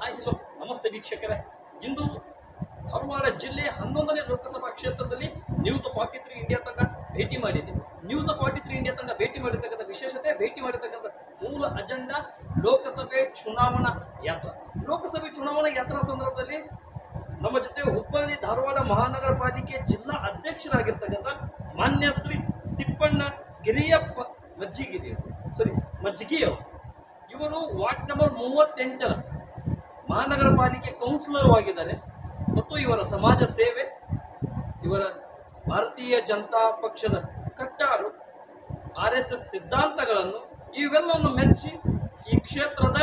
Hi hello ನಮಸ್ತೆ ವೀಕ್ಷಕರೇ. ಇಂದು ಧಾರವಾಡ ಜಿಲ್ಲೆ 11ನೇ ಲೋಕಸಭಾ ಕ್ಷೇತ್ರದಲ್ಲಿ ನ್ಯೂಸ್ 43 ಇಂಡಿಯಾ ತಂಡ ಭೇಟಿ ಮಾಡಿದೆ. ನ್ಯೂಸ್ 43 ಇಂಡಿಯಾ ತಂಡ ಭೇಟಿ ಮಾಡಿರ್ತಕ್ಕಂಥ ವಿಶೇಷತೆ, ಭೇಟಿ ಮಾಡಿರ್ತಕ್ಕಂಥ ಮೂಲ ಅಜೆಂಡಾ ಲೋಕಸಭೆ ಚುನಾವಣಾ ಯಾತ್ರಾ. ಲೋಕಸಭೆ ಚುನಾವಣಾ ಯಾತ್ರಾ ಸಂದರ್ಭದಲ್ಲಿ ನಮ್ಮ ಜೊತೆ ಹುಬ್ಬಳ್ಳಿ ಧಾರವಾಡ ಮಹಾನಗರ ಪಾಲಿಕೆ ಜಿಲ್ಲಾ ಅಧ್ಯಕ್ಷರಾಗಿರ್ತಕ್ಕಂಥ ಮಾನ್ಯ ಶ್ರೀ ತಿಪ್ಪಣ್ಣ ಗಿರಿಯಪ್ಪ ಮಜ್ಜಿಗಿಯವರು, ಇವರು ವಾರ್ಡ್ ನಂಬರ್ 38 ಮಹಾನಗರ ಪಾಲಿಕೆ ಕೌನ್ಸಿಲರ್ ಆಗಿದ್ದಾರೆ ಮತ್ತು ಇವರ ಸಮಾಜ ಸೇವೆ, ಇವರ ಭಾರತೀಯ ಜನತಾ ಪಕ್ಷದ ಕಟ್ಟಾಳು RSS ಸಿದ್ಧಾಂತಗಳನ್ನು ಇವೆಲ್ಲವನ್ನು ಮೆಚ್ಚಿ ಈ ಕ್ಷೇತ್ರದ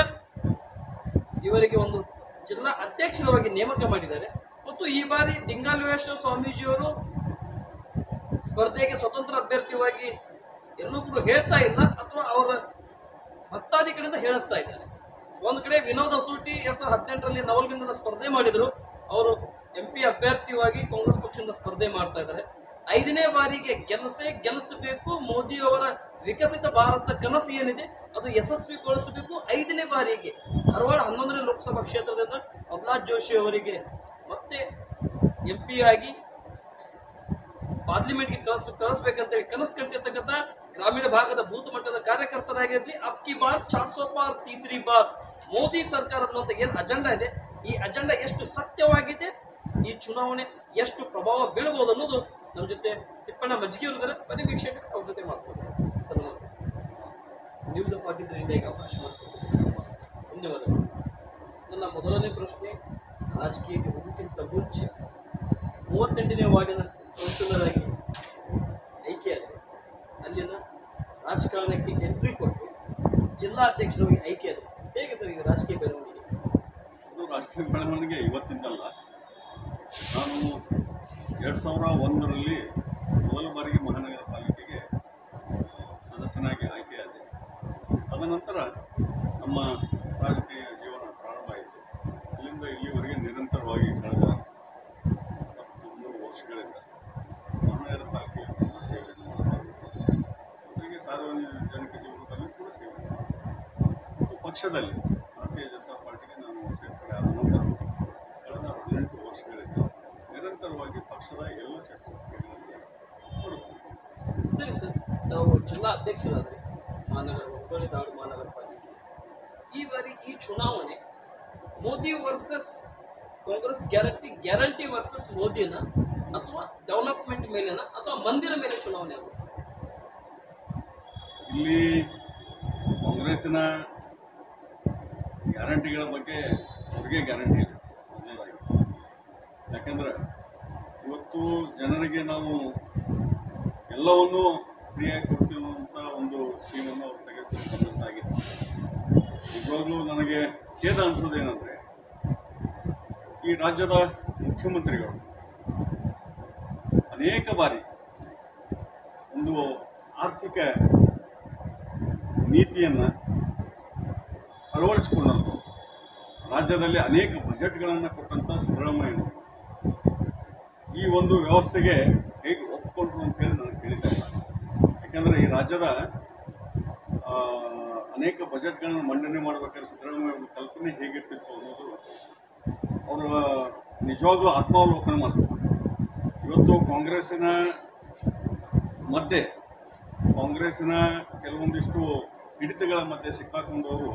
ಇವರಿಗೆ ಒಂದು ಜಿಲ್ಲಾ ಅಧ್ಯಕ್ಷರವಾಗಿ ನೇಮಕ ಮಾಡಿದ್ದಾರೆ. ಮತ್ತು ಈ ಬಾರಿ ದಿಂಗಾಲವೇಶ್ವರ ಸ್ವಾಮೀಜಿಯವರು ಸ್ಪರ್ಧೆಗೆ ಸ್ವತಂತ್ರ ಅಭ್ಯರ್ಥಿಯಾಗಿ ಎಲ್ಲೂ ಕೂಡ ಹೇಳ್ತಾ ಇಲ್ಲ, ಅಥವಾ ಅವರ ಭಕ್ತಾದಿಗಳಿಂದ ಹೇಳಿಸ್ತಾ ಇದ್ದಾರೆ. ಒಂದು ಕಡೆ ವಿನೋದ್ ಅಸೂಟಿ 2018ರಲ್ಲಿ ನವಲಗುಂದದ ಸ್ಪರ್ಧೆ ಮಾಡಿದರು. ಅವರು MP ಅಭ್ಯರ್ಥಿಯಾಗಿ ಕಾಂಗ್ರೆಸ್ ಪಕ್ಷದಿಂದ ಸ್ಪರ್ಧೆ ಮಾಡ್ತಾ ಇದ್ದಾರೆ. 5ನೇ ಬಾರಿಗೆ ಗೆಲ್ಲಿಸಬೇಕು. ಮೋದಿಯವರ ವಿಕಸಿತ ಭಾರತ ಕನಸು ಏನಿದೆ ಅದು ಯಶಸ್ವಿಗೊಳಿಸಬೇಕು. 5ನೇ ಬಾರಿಗೆ ಧಾರವಾಡ 11ನೇ ಲೋಕಸಭಾ ಕ್ಷೇತ್ರದಿಂದ ಪ್ರಹ್ಲಾದ್ ಜೋಶಿ ಅವರಿಗೆ ಮತ್ತೆ MP ಆಗಿ ಪಾರ್ಲಿಮೆಂಟ್ಗೆ ಕಳಿಸ್ಬೇಕಂತೇಳಿ ಕನಸು ಕಂಡಿರ್ತಕ್ಕಂಥ ಗ್ರಾಮೀಣ ಭಾಗದ ಬೂತ್ ಮಟ್ಟದ ಕಾರ್ಯಕರ್ತರಾಗಿರಲಿ, ಅಬ್ಕಿ ಬಾರ್ 400 ಪಾರ್ ತೀಸರಿ ಬಾರ್ ಮೋದಿ ಸರ್ಕಾರ ಅನ್ನುವಂಥ ಏನು ಅಜೆಂಡಾ ಇದೆ, ಈ ಅಜೆಂಡಾ ಎಷ್ಟು ಸತ್ಯವಾಗಿದೆ, ಈ ಚುನಾವಣೆ ಎಷ್ಟು ಪ್ರಭಾವ ಬೀಳಬಹುದು ಅನ್ನೋದು ನಮ್ಮ ಜೊತೆ ತಿಪ್ಪಣ್ಣ ಮಜ್ಜಿಗಿಯವರು ಇದ್ದಾರೆ. ಬನ್ನಿ ವೀಕ್ಷಕರು ಅವ್ರ ಜೊತೆ ಮಾತಾಡ್ತಾರೆ. ಸರ್ ನಮಸ್ತೆ. ನ್ಯೂಸ್ 43 ಇಂಡಿಯಾಗೆ ಅವಕಾಶ ಮಾಡಿಕೊಟ್ಟಿದ್ದೀವಿ, ಧನ್ಯವಾದಗಳು. ನನ್ನ ಮೊದಲನೇ ಪ್ರಶ್ನೆ, ರಾಜಕೀಯಕ್ಕೆ ಹೋಗೋಕ್ಕಿಂತ ಮುಂಚೆ 38ನೇ ವಾರ್ಡಿನ ಕೌನ್ಸಿಲರ್ ಆಗಿ ಆಯ್ಕೆಯಾಗಿದೆ. ಅಲ್ಲಿನ ರಾಜಕಾರಣಕ್ಕೆ ಎಂಟ್ರಿ ಕೊಟ್ಟು ಜಿಲ್ಲಾಧ್ಯಕ್ಷರಾಗಿ ಆಯ್ಕೆಯಾಗಿದೆ. ಹೇಗೆ ಸರ್ ಈಗ ರಾಜಕೀಯ ಬೆಳವಣಿಗೆ? ಇದು ರಾಜಕೀಯ ಬೆಳವಣಿಗೆ ಇವತ್ತಿಂದಲ್ಲ. ನಾನು 2001ರಲ್ಲಿ ಮೊದಲ ಬಾರಿಗೆ ಮಹಾನಗರ ಪಾಲಿಕೆಗೆ ಸದಸ್ಯನಾಗಿ ಆಯ್ಕೆಯಾದೆ. ತದನಂತರ ನಮ್ಮ ರಾಜಕೀಯ ಜೀವನ ಪ್ರಾರಂಭ ಆಯಿತು. ಇಲ್ಲಿಂದ ಇಲ್ಲಿವರೆಗೆ ನಿರಂತರವಾಗಿ ಕಳೆದ 23 ವರ್ಷಗಳಿಂದ ಮಹಾನಗರ ಪಾಲಿಕೆಯಲ್ಲಿ ಸೇವೆಯನ್ನು ಮಾಡಲಾಗುತ್ತದೆ. ಜೊತೆಗೆ ಸಾರ್ವಜನಿಕ ಜೀವನದಲ್ಲಿ ಕೂಡ ಸೇವೆ ಮತ್ತು ಪಕ್ಷದಲ್ಲಿ ಭಾರತೀಯ ಜನತಾ ಪಾರ್ಟಿಗೆ ನಾನು ಸೇರ್ಪಡೆ ಆದ ನಂತರ ಕಳೆದ 18 ವರ್ಷಗಳಿಂದ ನಿರಂತರವಾಗಿ ಪಕ್ಷದ ಎಲ್ಲ ಚಟುವಟಿಕೆಗಳಲ್ಲಿ ತೊಡಗುತ್ತೇನೆ. ಸರಿ ಸರ್, ನಾವು ಜಿಲ್ಲಾ ಅಧ್ಯಕ್ಷರಾದರೆ ಹುಬ್ಬಳ್ಳಿ ಧಾರವಾಡ ಮಹಾನಗರ ಪಾಲಿಕೆ, ಈ ಬಾರಿ ಈ ಚುನಾವಣೆ Modi versus Congress guarantee versus ಮೋದಿನ, ಅಥವಾ ಡೆವಲಪ್ಮೆಂಟ್ ಮೇಲೆನ, ಅಥವಾ ಮಂದಿರ ಮೇಲೆ ಚುನಾವಣೆ ಆಗುತ್ತೆ? ಇಲ್ಲಿ ಕಾಂಗ್ರೆಸ್ಸಿನ ಗ್ಯಾರಂಟಿಗಳ ಬಗ್ಗೆ ಅವ್ರಿಗೆ ಗ್ಯಾರಂಟಿ ಇಲ್ಲ, ಮೊದಲನೇದಾಗಿ. ಯಾಕೆಂದರೆ ಇವತ್ತು ಜನರಿಗೆ ನಾವು ಎಲ್ಲವನ್ನೂ ಫ್ರೀಯಾಗಿ ಕೊಡ್ತೀವಂಥ ಒಂದು ಸ್ಕೀಮನ್ನು ಅವ್ರು ತೆಗೆದುಕೊಂಡಂತಾಗಿದೆ. ನಿಜವಾಗ್ಲೂ ನನಗೆ ಖೇದ ಅನಿಸೋದೇನೆಂದರೆ, ಈ ರಾಜ್ಯದ ಮುಖ್ಯಮಂತ್ರಿಗಳು ಅನೇಕ ಬಾರಿ ಒಂದು ಆರ್ಥಿಕ ನೀತಿಯನ್ನು ಅಳವಡಿಸಿಕೊಂಡಂಥವ್ರು, ರಾಜ್ಯದಲ್ಲಿ ಅನೇಕ ಬಜೆಟ್ಗಳನ್ನು ಕೊಟ್ಟಂಥ ಸಿದ್ದರಾಮಯ್ಯನವರು ಈ ಒಂದು ವ್ಯವಸ್ಥೆಗೆ ಹೇಗೆ ಒಪ್ಪಿಕೊಂಡ್ರು ಅಂತ ಹೇಳಿ ನಾನು ಕೇಳಿದ್ದೆ. ಯಾಕೆಂದರೆ ಈ ರಾಜ್ಯದ ಅನೇಕ ಬಜೆಟ್ಗಳನ್ನು ಮಂಡನೆ ಮಾಡಬೇಕಾದ್ರೆ ಸಿದ್ದರಾಮಯ್ಯ ಅವ್ರ ಕಲ್ಪನೆ ಹೇಗಿರ್ತಿತ್ತು ಅನ್ನೋದು ಅವರು ನಿಜವಾಗ್ಲೂ ಆತ್ಮಾವಲೋಕನ ಮಾಡಬೇಕು. ಇವತ್ತು ಕಾಂಗ್ರೆಸ್ಸಿನ ಕೆಲವೊಂದಿಷ್ಟು ಹಿಡಿತಗಳ ಮಧ್ಯೆ ಸಿಕ್ಕಾಕೊಂಡವರು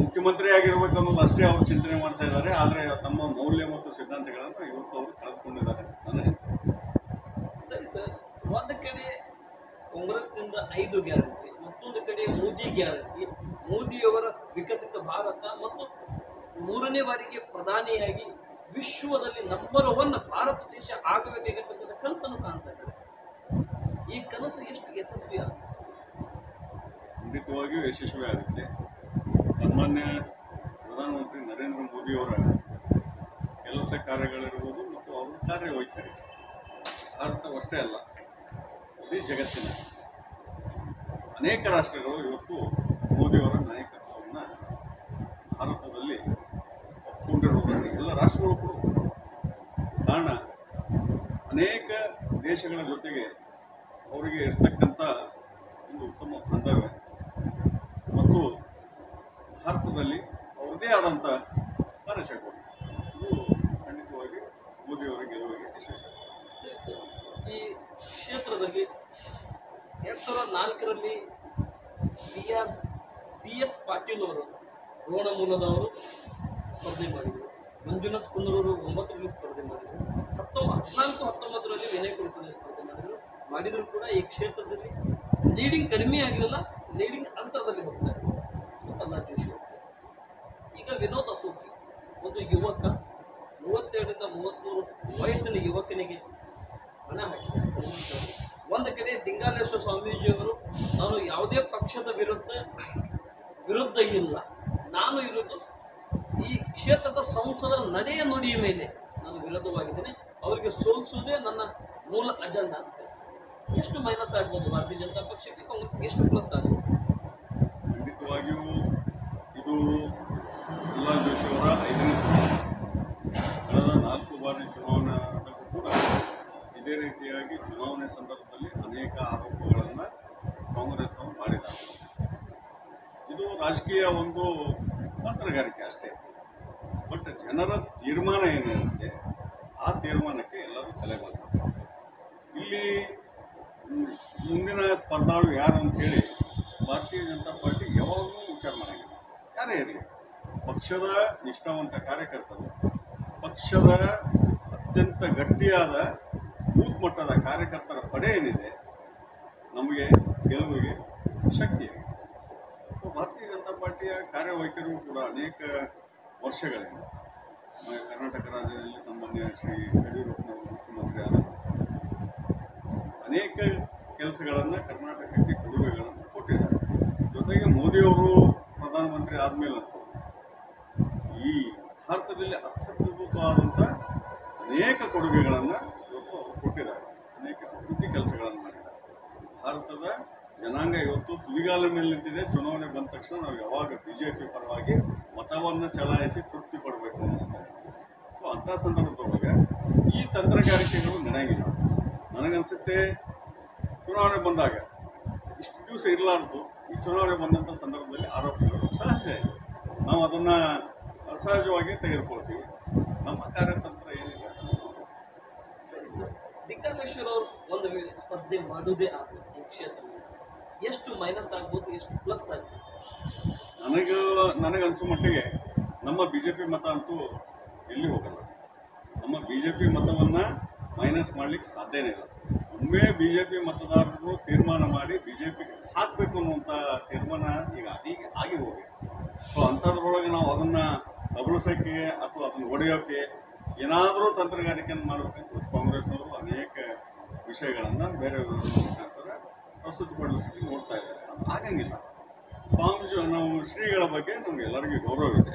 ಮುಖ್ಯಮಂತ್ರಿ ಆಗಿರ್ಬೇಕು ಅನ್ನೋದು ಅಷ್ಟೇ ಅವರು ಚಿಂತನೆ ಮಾಡ್ತಾ ಇದ್ದಾರೆ. ಆದರೆ ತಮ್ಮ ಮೌಲ್ಯ ಮತ್ತು ಸಿದ್ಧಾಂತಗಳನ್ನು ಇವತ್ತು ಅವರು ಕಳೆದುಕೊಂಡಿದ್ದಾರೆ ನನ್ನ ಹೆಸರು. ಸರಿ ಸರ್, ಒಂದು ಕಡೆ ಕಾಂಗ್ರೆಸ್ನಿಂದ 5 ಗ್ಯಾರಂಟಿ, ಮತ್ತೊಂದು ಕಡೆ ಮೋದಿ ಗ್ಯಾರಂಟಿ, ಮೋದಿಯವರ ವಿಕಸಿತ ಭಾರತ, ಮತ್ತು 3ನೇ ಬಾರಿಗೆ ಪ್ರಧಾನಿಯಾಗಿ ವಿಶ್ವದಲ್ಲಿ ನಂಬರ್ 1 ಭಾರತ ದೇಶ ಆಗಬೇಕಾಗಿರ್ತಕ್ಕಂಥ ಕನಸನ್ನು ಕಾಣ್ತಾ ಇದ್ದಾರೆ. ಈ ಕನಸು ಎಷ್ಟು ಯಶಸ್ವಿ ಆಗುತ್ತೆ? ಖಂಡಿತವಾಗಿಯೂ ಯಶಸ್ವಿ ಆಗುತ್ತೆ. ಸಾಮಾನ್ಯ ಪ್ರಧಾನಮಂತ್ರಿ ನರೇಂದ್ರ ಮೋದಿಯವರ ಕೆಲಸ ಕಾರ್ಯಗಳಿರ್ಬೋದು ಮತ್ತು ಅವರ ಕಾರ್ಯವೈಖರಿ ಭಾರತವಷ್ಟೇ ಅಲ್ಲ, ಇಡೀ ಜಗತ್ತಿನ ಅನೇಕ ರಾಷ್ಟ್ರಗಳು ಇವತ್ತು ಮೋದಿಯವರ ನಾಯಕತ್ವವನ್ನು ಭಾರತದಲ್ಲಿ ಒಪ್ಪಿಕೊಂಡಿರುವುದನ್ನು ಎಲ್ಲ ರಾಷ್ಟ್ರಗಳು ಕೂಡ ಕಾರಣ ಅನೇಕ ದೇಶಗಳ ಜೊತೆಗೆ ಅವರಿಗೆ ಇರ್ತಕ್ಕಂಥ ಒಂದು ಉತ್ತಮ ಬಾಂಧವ್ಯ ಮತ್ತು ಭಾರತದಲ್ಲಿ ಅವರು ಅವರದ್ದೇ ಆದಂಥ ಕಾರ್ಯಚಟುವಟಿಕೆ ಇದು ಖಂಡಿತವಾಗಿ ಮೋದಿಯವರ ಗೆಲುವಿಗೆ ಯಶಸ್ವಿ. ಸರಿ ಸರ್, ಈ ಕ್ಷೇತ್ರದಲ್ಲಿ 2004ರಲ್ಲಿ BS ಪಾಟೀಲ್ ಅವರು ರೋಣ ಮೂಲದವರು ಸ್ಪರ್ಧೆ ಮಾಡಿದರು. ಮಂಜುನಾಥ್ ಕುಂದೂರು 9ರಲ್ಲಿ ಸ್ಪರ್ಧೆ ಮಾಡಿದರು. 14-19ರಲ್ಲಿ ವಿನಯ್ ಕುಲಕರ್ಣಿ ಸ್ಪರ್ಧೆ ಮಾಡಿದ್ರು ಕೂಡ ಈ ಕ್ಷೇತ್ರದಲ್ಲಿ ಲೀಡಿಂಗ್ ಕಡಿಮೆ ಆಗಿರಲ್ಲ, ಲೀಡಿಂಗ್ ಅಂತರದಲ್ಲಿ ಹೋಗ್ತಾರೆ ಪ್ರಹ್ಲಾದ್ ಜೋಶಿ ಅವರು. ಈಗ ವಿನೋದ್ ಅಸೋಕಿ ಒಂದು ಯುವಕ, 32ರಿಂದ 33 ವಯಸ್ಸಿನ ಯುವಕನಿಗೆ ಹಣ ಹಾಕಿದ್ದಾರೆ. ಒಂದು ಕಡೆ ದಿಂಗಾಲೇಶ್ವರ ಸ್ವಾಮೀಜಿಯವರು ನಾನು ಯಾವುದೇ ಪಕ್ಷದ ವಿರುದ್ಧ ಇಲ್ಲ, ನಾನು ಇರೋದು ಈ ಕ್ಷೇತ್ರದ ಸಂಸದರ ನಡೆಯ ನುಡಿಯ ಮೇಲೆ ನಾನು ವಿರೋಧವಾಗಿದ್ದೇನೆ, ಅವರಿಗೆ ಸೋಲಿಸುವುದೇ ನನ್ನ ಮೂಲ ಅಜೆಂಡಾ ಅಂತ. ಎಷ್ಟು ಮೈನಸ್ ಆಗ್ಬೋದು ಭಾರತೀಯ ಜನತಾ ಪಕ್ಷಕ್ಕೆ, ಕಾಂಗ್ರೆಸ್ಗೆ ಎಷ್ಟು ಪ್ಲಸ್ ಆಗ್ಬೋದು? ಖಂಡಿತವಾಗಿಯೂ ಇದು ಪ್ರಹ್ಲಾದ್ ಜೋಶಿ ಅವರ 5ನೇ ಚುನಾವಣೆ. ಕಳೆದ 4 ಬಾರಿ ಚುನಾವಣೆಗೂ ಕೂಡ ಇದೇ ರೀತಿಯಾಗಿ ಚುನಾವಣೆ ಸಂದರ್ಭದಲ್ಲಿ ಅನೇಕ ಆರೋಪಗಳನ್ನು ಕಾಂಗ್ರೆಸ್ನವರು ಮಾಡಿದ್ದಾರೆ. ಇದು ರಾಜಕೀಯ ಒಂದು ತಂತ್ರಗಾರಿಕೆ ಅಷ್ಟೇ. ಬಟ್ ಜನರ ತೀರ್ಮಾನ ಏನಿರುತ್ತೆ ಆ ತೀರ್ಮಾನಕ್ಕೆ ಎಲ್ಲರೂ ತಲೆ ಮಾಡ್ತಾರೆ. ಇಲ್ಲಿ ಮುಂದಿನ ಸ್ಪರ್ಧಾಳು ಯಾರು ಅಂತೇಳಿ ಭಾರತೀಯ ಜನತಾ ಪಾರ್ಟಿ ಯಾವಾಗಲೂ ವಿಚಾರ ಮಾಡಿಲ್ಲ. ಯಾರೇ ಇರಲಿ, ಪಕ್ಷದ ನಿಷ್ಠಾವಂತ ಕಾರ್ಯಕರ್ತರು, ಪಕ್ಷದ ಅತ್ಯಂತ ಗಟ್ಟಿಯಾದ ಬೂತ್ ಮಟ್ಟದ ಕಾರ್ಯಕರ್ತರ ಪಡೆ ಏನಿದೆ ನಮಗೆ ಗೆಲುವಿಗೆ ಶಕ್ತಿಯಾಗಿದೆ. ಭಾರತೀಯ ಜನತಾ ಪಾರ್ಟಿಯ ಕಾರ್ಯವೈಖರಿಯೂ ಕೂಡ ಅನೇಕ ವರ್ಷಗಳಿಂದ ಕರ್ನಾಟಕ ರಾಜ್ಯದಲ್ಲಿ ಸನ್ಮಾನ್ಯ ಶ್ರೀ ಯಡಿಯೂರಪ್ಪನವರು ಮುಖ್ಯಮಂತ್ರಿ ಆದ ಅನೇಕ ಕೆಲಸಗಳನ್ನು ಕರ್ನಾಟಕಕ್ಕೆ ಕೊಡುಗೆಗಳನ್ನು ಕೊಟ್ಟಿದ್ದಾರೆ. ಜೊತೆಗೆ ಮೋದಿಯವರು ಪ್ರಧಾನಮಂತ್ರಿ ಆದಮೇಲಂತೂ ಈ ಭಾರತದಲ್ಲಿ ಅತ್ಯದ್ಭುತವಾದಂಥ ಅನೇಕ ಕೊಡುಗೆಗಳನ್ನು ಇವತ್ತು ಅವರು ಕೊಟ್ಟಿದ್ದಾರೆ. ಅನೇಕ ಅಭಿವೃದ್ಧಿ ಕೆಲಸಗಳನ್ನು ಮಾಡಿದ್ದಾರೆ. ಭಾರತದ ಜನಾಂಗ ಇವತ್ತು ತುದಿಗಾಲ ಮೇಲೆ ನಿಂತಿದೆ. ಚುನಾವಣೆ ಬಂದ ತಕ್ಷಣ ನಾವು ಯಾವಾಗ BJP ಪರವಾಗಿ ಮತವನ್ನು ಚಲಾಯಿಸಿ ತೃಪ್ತಿ ಪಡಬೇಕು ಅನ್ನೋದು. ಸೊ ಅಂಥ ಸಂದರ್ಭದೊಳಗೆ ಈ ತಂತ್ರಗಾರಿಕೆಗಳು ನಡೆಯಂಗಿಲ್ಲ. ನನಗನ್ಸುತ್ತೆ ಚುನಾವಣೆ ಬಂದಾಗ ಇಷ್ಟು ದಿವಸ ಇರಲಾರ್ದು ಈ ಚುನಾವಣೆ ಬಂದಂಥ ಸಂದರ್ಭದಲ್ಲಿ ಆರೋಪಗಳು ಸಹಜ ಇದೆ. ನಾವು ಅದನ್ನು ಸಹಜವಾಗಿ ತೆಗೆದುಕೊಳ್ತೀವಿ. ನಮ್ಮ ಕಾರ್ಯತಂತ್ರ ಏನಿಲ್ಲ. ಸರಿ ಸರ್, ದಿಂಗಾಲೇಶ್ವರ ಅವರು ಒಂದು ವೇಳೆ ಸ್ಪರ್ಧೆ ಮಾಡುವುದೇ ಆದರೆ ಈ ಕ್ಷೇತ್ರದಲ್ಲಿ ಎಷ್ಟು ಮೈನಸ್ ಆಗ್ಬೋದು, ಎಷ್ಟು ಪ್ಲಸ್ ಆಗ್ಬೋದು? ನನಗನ್ಸೋ ಮಟ್ಟಿಗೆ ನಮ್ಮ BJP ಮತ ಅಂತೂ ಎಲ್ಲಿ ಹೋಗಲ್ಲ. ನಮ್ಮ BJP ಮತವನ್ನು ಮೈನಸ್ ಮಾಡಲಿಕ್ಕೆ ಸಾಧ್ಯನೇ ಇಲ್ಲ. ಒಮ್ಮೆ BJP ಮತದಾರರು ತೀರ್ಮಾನ ಮಾಡಿ BJPಗೆ ಹಾಕಬೇಕು ಅನ್ನುವಂಥ ತೀರ್ಮಾನ ಈಗ ಆಗಿ ಹೋಗಿದೆ. ಸೊ ಅಂಥದ್ರೊಳಗೆ ನಾವು ಅದನ್ನು ಅಬಳಿಸೋಕ್ಕೆ ಅಥವಾ ಅದನ್ನು ಹೊಡೆಯೋಕ್ಕೆ ಏನಾದರೂ ತಂತ್ರಗಾರಿಕೆಯನ್ನು ಮಾಡಬೇಕಂತ ಕಾಂಗ್ರೆಸ್ನವರು ಅನೇಕ ವಿಷಯಗಳನ್ನು ಬೇರೆ ಮುಖಾಂತರ ಪ್ರಸ್ತುತಪಡಿಸಲಿಕ್ಕೆ ನೋಡ್ತಾ ಇದ್ದಾರೆ. ಆಗಂಗಿಲ್ಲ. ನಾವು ಶ್ರೀಗಳ ಬಗ್ಗೆ ನಮಗೆ ಎಲ್ಲರಿಗೂ ಗೌರವ ಇದೆ.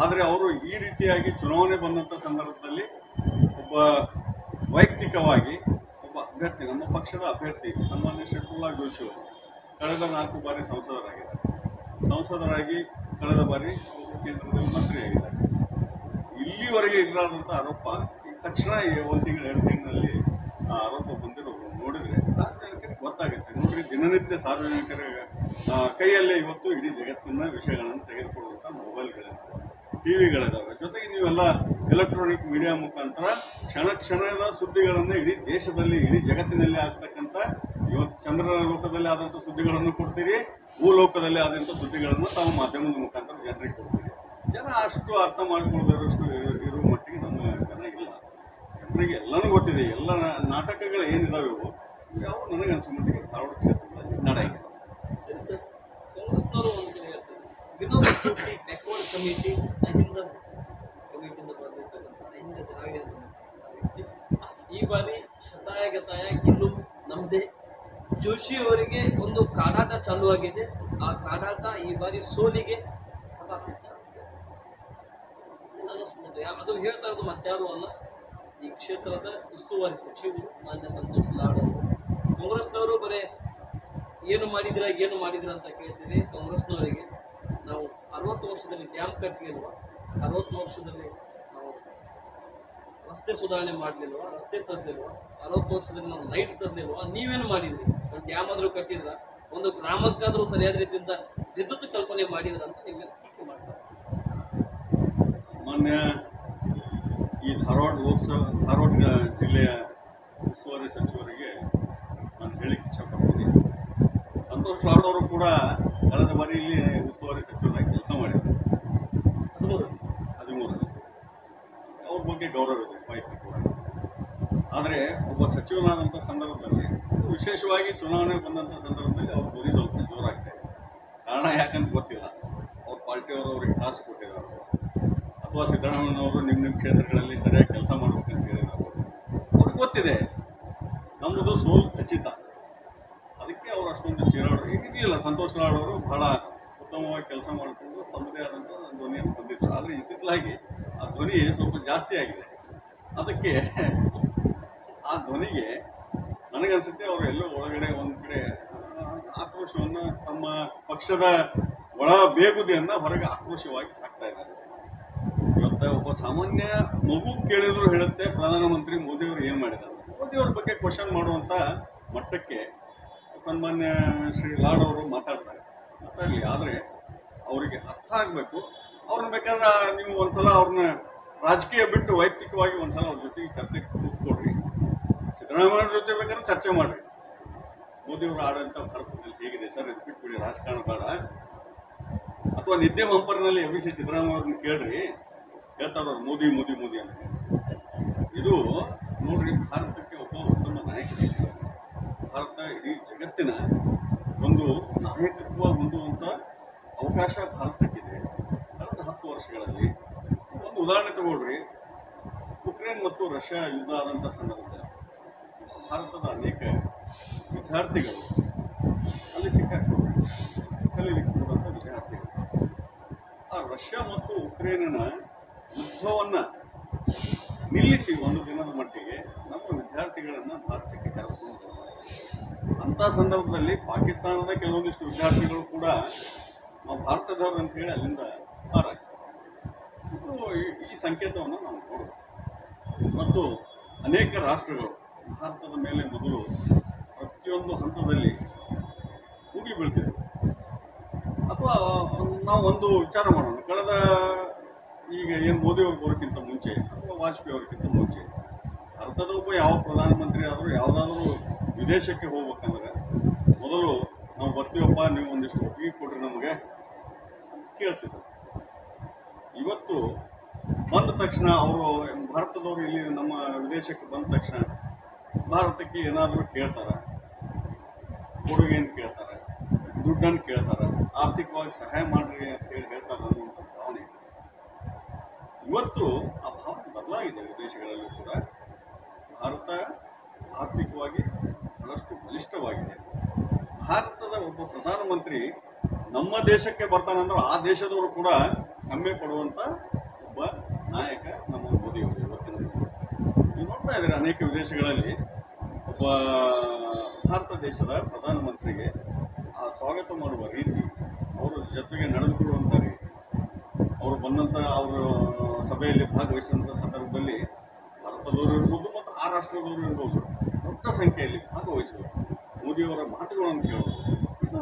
ಆದರೆ ಅವರು ಈ ರೀತಿಯಾಗಿ ಚುನಾವಣೆ ಬಂದಂಥ ಸಂದರ್ಭದಲ್ಲಿ ಒಬ್ಬ ವೈಯಕ್ತಿಕವಾಗಿ ಒಬ್ಬ ಅಭ್ಯರ್ಥಿ, ನಮ್ಮ ಪಕ್ಷದ ಅಭ್ಯರ್ಥಿ ಸನ್ಮಾನ್ಯ ಶ್ರೀ ಪ್ರಹ್ಲಾದ್ ಜೋಶಿ ಅವರು ಕಳೆದ 4 ಬಾರಿ ಸಂಸದರಾಗಿ ಕಳೆದ ಬಾರಿ ಕೇಂದ್ರದಲ್ಲಿ ಮಂತ್ರಿಯಾಗಿದ್ದಾರೆ. ಇಲ್ಲಿವರೆಗೆ ಇರಲಾದಂಥ ಆರೋಪ ತಕ್ಷಣ 1 ತಿಂಗಳು 2 ತಿಂಗಳಲ್ಲಿ ಆ ಆರೋಪ ಬಂದಿರೋದು ನೋಡಿದರೆ ಸಾರ್ವಜನಿಕರಿಗೆ ಗೊತ್ತಾಗುತ್ತೆ. ನೋಡ್ರಿ, ದಿನನಿತ್ಯ ಸಾರ್ವಜನಿಕರ ಕೈಯಲ್ಲೇ ಇವತ್ತು ಇಡೀ ಜಗತ್ತಿನ ವಿಷಯಗಳನ್ನು ತೆಗೆದುಕೊಳ್ಳುವಂಥ ಮೊಬೈಲ್ಗಳಿದ್ದಾವೆ, ಟಿವಿಗಳಿದ್ದಾವೆ. ಜೊತೆಗೆ ನೀವೆಲ್ಲ ಎಲೆಕ್ಟ್ರಾನಿಕ್ ಮೀಡಿಯಾ ಮುಖಾಂತರ ಕ್ಷಣದ ಸುದ್ದಿಗಳನ್ನು ಇಡೀ ದೇಶದಲ್ಲಿ, ಇಡೀ ಜಗತ್ತಿನಲ್ಲಿ ಆಗ್ತಕ್ಕಂಥ ಇವತ್ತು ಚಂದ್ರನ ಲೋಕದಲ್ಲಿ ಆದಂಥ ಸುದ್ದಿಗಳನ್ನು ಕೊಡ್ತೀರಿ, ಭೂಲೋಕದಲ್ಲಿ ಆದಂಥ ಸುದ್ದಿಗಳನ್ನು ತಾವು ಮಾಧ್ಯಮದ ಮುಖಾಂತರ ಜನರಿಗೆ ಕೊಡ್ತೀರಿ. ಜನ ಅಷ್ಟು ಅರ್ಥ ಮಾಡಿಕೊಳ್ಳದಷ್ಟು ಇರುವ ಮಟ್ಟಿಗೆ ನಮ್ಮ ಜನ ಇಲ್ಲ. ಜನರಿಗೆ ಎಲ್ಲನೂ ಗೊತ್ತಿದೆ. ಎಲ್ಲ ನಾಟಕಗಳು ಏನಿದಾವೆ ಇವು ಯಾವ ನನಗನ್ಸೋ ಮಟ್ಟಿಗೆ ಧಾರವಾಡ ಕ್ಷೇತ್ರದಲ್ಲಿ ನಡೆಯಿಲ್ಲ. ಸರಿ ಸರ್, ಕಾಂಗ್ರೆಸ್ನವರು ಒಂದು ಕಡೆ ಹೇಳ್ತಾರೆ ವಿನೋದ್ ಅಸೋಕಿ ಬ್ಯಾಕ್ವರ್ಡ್ ಕಮಿಟಿ ಅಹಿಂದ ಕಮಿಟಿಯಿಂದ ಬಂದಿರ್ತಕ್ಕಂಥ ಅಹಿಂದ ಜನಾಂಗದಿಂದ ಬಂದಿರ್ತಕ್ಕಂಥ ವ್ಯಕ್ತಿ. ಈ ಬಾರಿ ಶತಾಯಗತಾಯ ಗೆಲುವು ನಮ್ಮದೇ. ಜೋಶಿ ಅವರಿಗೆ ಒಂದು ಕಾಡಾಟ ಚಾಲುವಾಗಿದೆ. ಆ ಕಾಡಾಟ ಈ ಬಾರಿ ಸೋಲಿಗೆ ಸದಾ ಸಿದ್ಧ ಅನ್ನಿಸ್ಬೋದು. ಅದು ಹೇಳ್ತಾ ಇರೋದು ಮತ್ತಾರು ಅಲ್ಲ, ಈ ಕ್ಷೇತ್ರದ ಉಸ್ತುವಾರಿ ಸಚಿವರು ಮಾನ್ಯ ಸಂತೋಷ್ ಲಾಡ್ ಅವರು. ಕಾಂಗ್ರೆಸ್ನವರು ಬರೀ ಏನು ಮಾಡಿದಿರ ಅಂತ ಕೇಳ್ತೀವಿ. ಕಾಂಗ್ರೆಸ್ನವರಿಗೆ ನಾವು 60 ವರ್ಷದಲ್ಲಿ ಡ್ಯಾಮ್ ಕಟ್ಟಲಿಲ್ವ, 60 ವರ್ಷದಲ್ಲಿ ನಾವು ರಸ್ತೆ ಸುಧಾರಣೆ ಮಾಡಲಿಲ್ವ, ರಸ್ತೆ ತರಲಿಲ್ವ, 60 ವರ್ಷದಲ್ಲಿ ನಾವು ಲೈಟ್ ತರಲಿಲ್ವ, ನೀವೇನು ಮಾಡಿದ್ರಿ? ಒಂದು ಡ್ಯಾಮ್ ಆದರೂ ಕಟ್ಟಿದ್ರ, ಒಂದು ಗ್ರಾಮಕ್ಕಾದರೂ ಸರಿಯಾದ ರೀತಿಯಿಂದ ವಿದ್ಯುತ್ ಕಲ್ಪನೆ ಮಾಡಿದ್ರ ಅಂತ ನಿಮಗೆ ಟೀಕೆ ಮಾಡ್ತಾರೆ. ಮಾನ್ಯ ಈ ಧಾರವಾಡ ಜಿಲ್ಲೆಯ ಉಸ್ತುವಾರಿ ಸಚಿವರಿಗೆ ನಾನು ಹೇಳಿಕ್ಕೆ ಇಷ್ಟಪಡ್ತೀನಿ. ಸಂತೋಷ್ ಲಾಡ್ ಅವರು ಕೂಡ ಕಳೆದ ಬಾರಿ ಇಲ್ಲಿ ಉಸ್ತುವಾರಿ ಸಚಿವರಾಗಿ ಕೆಲಸ ಮಾಡಿದ್ದಾರೆ 13ರಲ್ಲಿ. ಅವ್ರ ಬಗ್ಗೆ ಗೌರವ ಇದೆ, ಮಾಹಿತಿ ಕೂಡ. ಆದರೆ ಒಬ್ಬ ಸಚಿವನಾದಂಥ ಸಂದರ್ಭದಲ್ಲಿ, ವಿಶೇಷವಾಗಿ ಚುನಾವಣೆ ಬಂದಂಥ ಸಂದರ್ಭದಲ್ಲಿ ಅವ್ರ ಧ್ವನಿ ಸ್ವಲ್ಪ ಜೋರಾಗ್ತಾ ಇದೆ. ಕಾರಣ ಯಾಕಂತ ಗೊತ್ತಿಲ್ಲ. ಅವ್ರ ಪಾರ್ಟಿಯವರು ಅವ್ರಿಗೆ ಟಾಸ್ಕ್ ಕೊಟ್ಟಿದ್ದಾರೆ, ಅಥವಾ ಸಿದ್ದರಾಮಯ್ಯನವರು ನಿಮ್ಮ ಕ್ಷೇತ್ರಗಳಲ್ಲಿ ಸರಿಯಾಗಿ ಕೆಲಸ ಮಾಡ್ಬೇಕಂತ ಹೇಳಿದ್ದಾರೆ. ಅವ್ರಿಗೆ ಗೊತ್ತಿದೆ ನಮ್ಮದು ಸೋಲು ಖಚಿತ. ಅದಕ್ಕೆ ಅವರು ಅಷ್ಟೊಂದು ಚೀರಾಡೋದು ಇರಲಿಲ್ಲ. ಸಂತೋಷ್ ಲಾಡ್ ಅವರು ಬಹಳ ಉತ್ತಮವಾಗಿ ಕೆಲಸ ಮಾಡಿಕೊಂಡು ತಮ್ಮದೇ ಆದಂಥ ಧ್ವನಿಯನ್ನು ಹೊಂದಿದ್ದರು. ಆದರೆ ಇತ್ತಿತ್ತಲಾಗಿ ಆ ಧ್ವನಿ ಸ್ವಲ್ಪ ಜಾಸ್ತಿ ಆಗಿದೆ. ಅದಕ್ಕೆ ಆ ಧ್ವನಿಗೆ ನನಗನ್ಸುತ್ತೆ ಅವರು ಎಲ್ಲೋ ಒಳಗಡೆ ಒಂದು ಕಡೆ ಆಕ್ರೋಶವನ್ನು, ತಮ್ಮ ಪಕ್ಷದ ಒಳ ಬೇಗುದಿಯನ್ನು ಹೊರಗೆ ಆಕ್ರೋಶವಾಗಿ ಹಾಕ್ತಾ ಇದ್ದಾರೆ. ಇವತ್ತು ಒಬ್ಬ ಸಾಮಾನ್ಯ ಮಗು ಕೇಳಿದ್ರು ಹೇಳುತ್ತೆ ಪ್ರಧಾನಮಂತ್ರಿ ಮೋದಿಯವರು ಏನು ಮಾಡಿದ್ದಾರೆ. ಮೋದಿಯವ್ರ ಬಗ್ಗೆ ಕ್ವಶನ್ ಮಾಡುವಂಥ ಮಟ್ಟಕ್ಕೆ ಸನ್ಮಾನ್ಯ ಶ್ರೀ ಲಾಡ್ ಅವರು ಮಾತಾಡಲಿ. ಆದರೆ ಅವರಿಗೆ ಅರ್ಥ ಆಗಬೇಕು. ಅವ್ರನ್ನ ಬೇಕಾದ್ರೆ ನೀವು ಒಂದ್ಸಲ ಅವ್ರನ್ನ ರಾಜಕೀಯ ಬಿಟ್ಟು ವೈಯಕ್ತಿಕವಾಗಿ ಒಂದ್ಸಲ ಅವ್ರ ಜೊತೆಗೆ ಚರ್ಚೆಗೆ ಕೂತ್ಕೊಡ್ರಿ. ಸಿದ್ದರಾಮಯ್ಯ ಜೊತೆ ಬೇಕಾದ್ರೆ ಚರ್ಚೆ ಮಾಡಿರಿ. ಮೋದಿಯವರು ಆಡಳಿತ ಭಾರತದಲ್ಲಿ ಹೇಗಿದೆ ಸರ್, ಇದು ಬಿಟ್ಬಿಡಿ, ರಾಜಕಾರಣ ಬೇಡ. ಅಥವಾ ನಿದ್ದೆ ಮಂಪರ್ನಲ್ಲಿ ಅಭಿಷೇಕ್ ಸಿದ್ದರಾಮಯ್ಯ ಅವ್ರನ್ನ ಕೇಳ್ರಿ, ಹೇಳ್ತಾರವ್ರು ಮೋದಿ ಮೋದಿ ಮೋದಿ ಅಂತ. ಇದು ನೋಡ್ರಿ, ಭಾರತಕ್ಕೆ ಒಬ್ಬ ಉತ್ತಮ ನಾಯಕ ಸಿಗ್ತಾರೆ. ಭಾರತ ಇಡೀ ಜಗತ್ತಿನ ಒಂದು ನಾಯಕತ್ವ ಹೊಂದುವಂಥ ಅವಕಾಶ ಭಾರತಕ್ಕಿದೆ. ಕಳೆದ 10 ವರ್ಷಗಳಲ್ಲಿ ಒಂದು ಉದಾಹರಣೆ ತಗೊಳ್ರಿ. ಉಕ್ರೇನ್ ಮತ್ತು ರಷ್ಯಾ ಯುದ್ಧ ಆದಂಥ ಸಂದರ್ಭದಲ್ಲಿ ಭಾರತದ ಅನೇಕ ವಿದ್ಯಾರ್ಥಿಗಳು ಅಲ್ಲಿ ಸಿಕ್ಕಾಕ್ತಾರೆ. ಕಲೀಲಿಕ್ಕೆ ಹೋದಂಥ ವಿದ್ಯಾರ್ಥಿಗಳು ಆ ರಷ್ಯಾ ಮತ್ತು ಉಕ್ರೇನಿನ ಯುದ್ಧವನ್ನು ನಿಲ್ಲಿಸಿ ಒಂದು ದಿನದ ಮಟ್ಟಿಗೆ ನಮ್ಮ ವಿದ್ಯಾರ್ಥಿಗಳನ್ನು ಭಾರತಕ್ಕೆ ಕರೆದುಕೊಂಡು ಅಂಥ ಸಂದರ್ಭದಲ್ಲಿ ಪಾಕಿಸ್ತಾನದ ಕೆಲವೊಂದಿಷ್ಟು ವಿದ್ಯಾರ್ಥಿಗಳು ಕೂಡ ನಾವು ಭಾರತದವರು ಅಂತೇಳಿ ಅಲ್ಲಿಂದ ಪಾರಾಗ್ತಾರೆ. ಇದು ಈ ಸಂಕೇತವನ್ನು ನಾವು ನೋಡಬೇಕು. ಮತ್ತು ಅನೇಕ ರಾಷ್ಟ್ರಗಳು ಭಾರತದ ಮೇಲೆ ಮೊದಲು ಪ್ರತಿಯೊಂದು ಹಂತದಲ್ಲಿ ಮುಗಿ ಬೀಳ್ತಿದೆ. ಅಥವಾ ನಾವು ಒಂದು ವಿಚಾರ ಮಾಡೋಣ, ಕಳೆದ ಈಗ ಏನು ಮೋದಿಯವರು ಬರೋಕ್ಕಿಂತ ಮುಂಚೆ ಅಥವಾ ವಾಜಪೇಯಿ ಅವ್ರಿಗಿಂತ ಮುಂಚೆ ಭಾರತದ ಒಬ್ಬ ಯಾವ ಪ್ರಧಾನಮಂತ್ರಿ ಆದರೂ ಯಾವುದಾದ್ರೂ ವಿದೇಶಕ್ಕೆ ಹೋಗ್ಬೇಕಂದ್ರೆ ಮೊದಲು ನಾವು ಬರ್ತೀವಪ್ಪ, ನೀವು ಒಂದಿಷ್ಟು ಒಪ್ಪಿಗೆ ಕೊಡ್ರಿ ನಮಗೆ ಕೇಳ್ತಿದ್ರು. ಇವತ್ತು ಬಂದ ತಕ್ಷಣ ಅವರು ಭಾರತದವರು ಇಲ್ಲಿ ನಮ್ಮ ವಿದೇಶಕ್ಕೆ ಬಂದ ತಕ್ಷಣ ಭಾರತಕ್ಕೆ ಏನಾದರೂ ಕೇಳ್ತಾರೆ, ಕೊಡುಗೆಯನ್ನು ಕೇಳ್ತಾರೆ, ದುಡ್ಡನ್ನು ಕೇಳ್ತಾರೆ, ಆರ್ಥಿಕವಾಗಿ ಸಹಾಯ ಮಾಡ್ರಿ ಅಂತ ಹೇಳಿ ಹೇಳ್ತಾರೆ ಅನ್ನುವಂಥ ಭಾವನೆ. ಇವತ್ತು ಆ ಭಾವನೆ ಬದಲಾಗಿದೆ. ವಿದೇಶಗಳಲ್ಲಿ ಕೂಡ ಭಾರತ ಆರ್ಥಿಕವಾಗಿ ಬಹಳಷ್ಟು ಬಲಿಷ್ಠವಾಗಿದೆ. ಭಾರತದ ಒಬ್ಬ ಪ್ರಧಾನಮಂತ್ರಿ ನಮ್ಮ ದೇಶಕ್ಕೆ ಬರ್ತಾನಂದ್ರೆ ಆ ದೇಶದವರು ಕೂಡ ಹೆಮ್ಮೆ ಪಡುವಂಥ ಒಬ್ಬ ನಾಯಕ ನಮ್ಮ ಮೋದಿಯವರು. ಇವತ್ತಿನ ನೀವು ನೋಡ್ತಾ ಇದ್ದಾರೆ ಅನೇಕ ವಿದೇಶಗಳಲ್ಲಿ ಒಬ್ಬ ಭಾರತ ದೇಶದ ಪ್ರಧಾನಮಂತ್ರಿಗೆ ಆ ಸ್ವಾಗತ ಮಾಡುವ ರೀತಿ, ಅವರ ಜೊತೆಗೆ ನಡೆದುಕೊಳ್ಳುವಂಥ ರೀತಿ, ಅವರು ಬಂದಂಥ ಅವರ ಸಭೆಯಲ್ಲಿ ಭಾಗವಹಿಸಿದಂಥ ಸಂದರ್ಭದಲ್ಲಿ ಭಾರತದವರು ಇರ್ಬೋದು ಮತ್ತು ಆ ರಾಷ್ಟ್ರದವರು ಇರ್ಬೋದು ದೊಡ್ಡ ಸಂಖ್ಯೆಯಲ್ಲಿ ಭಾಗವಹಿಸುವರು. ಮೋದಿಯವರ ಮಾತುಗಳನ್ನು ಕೇಳೋದು ಇದು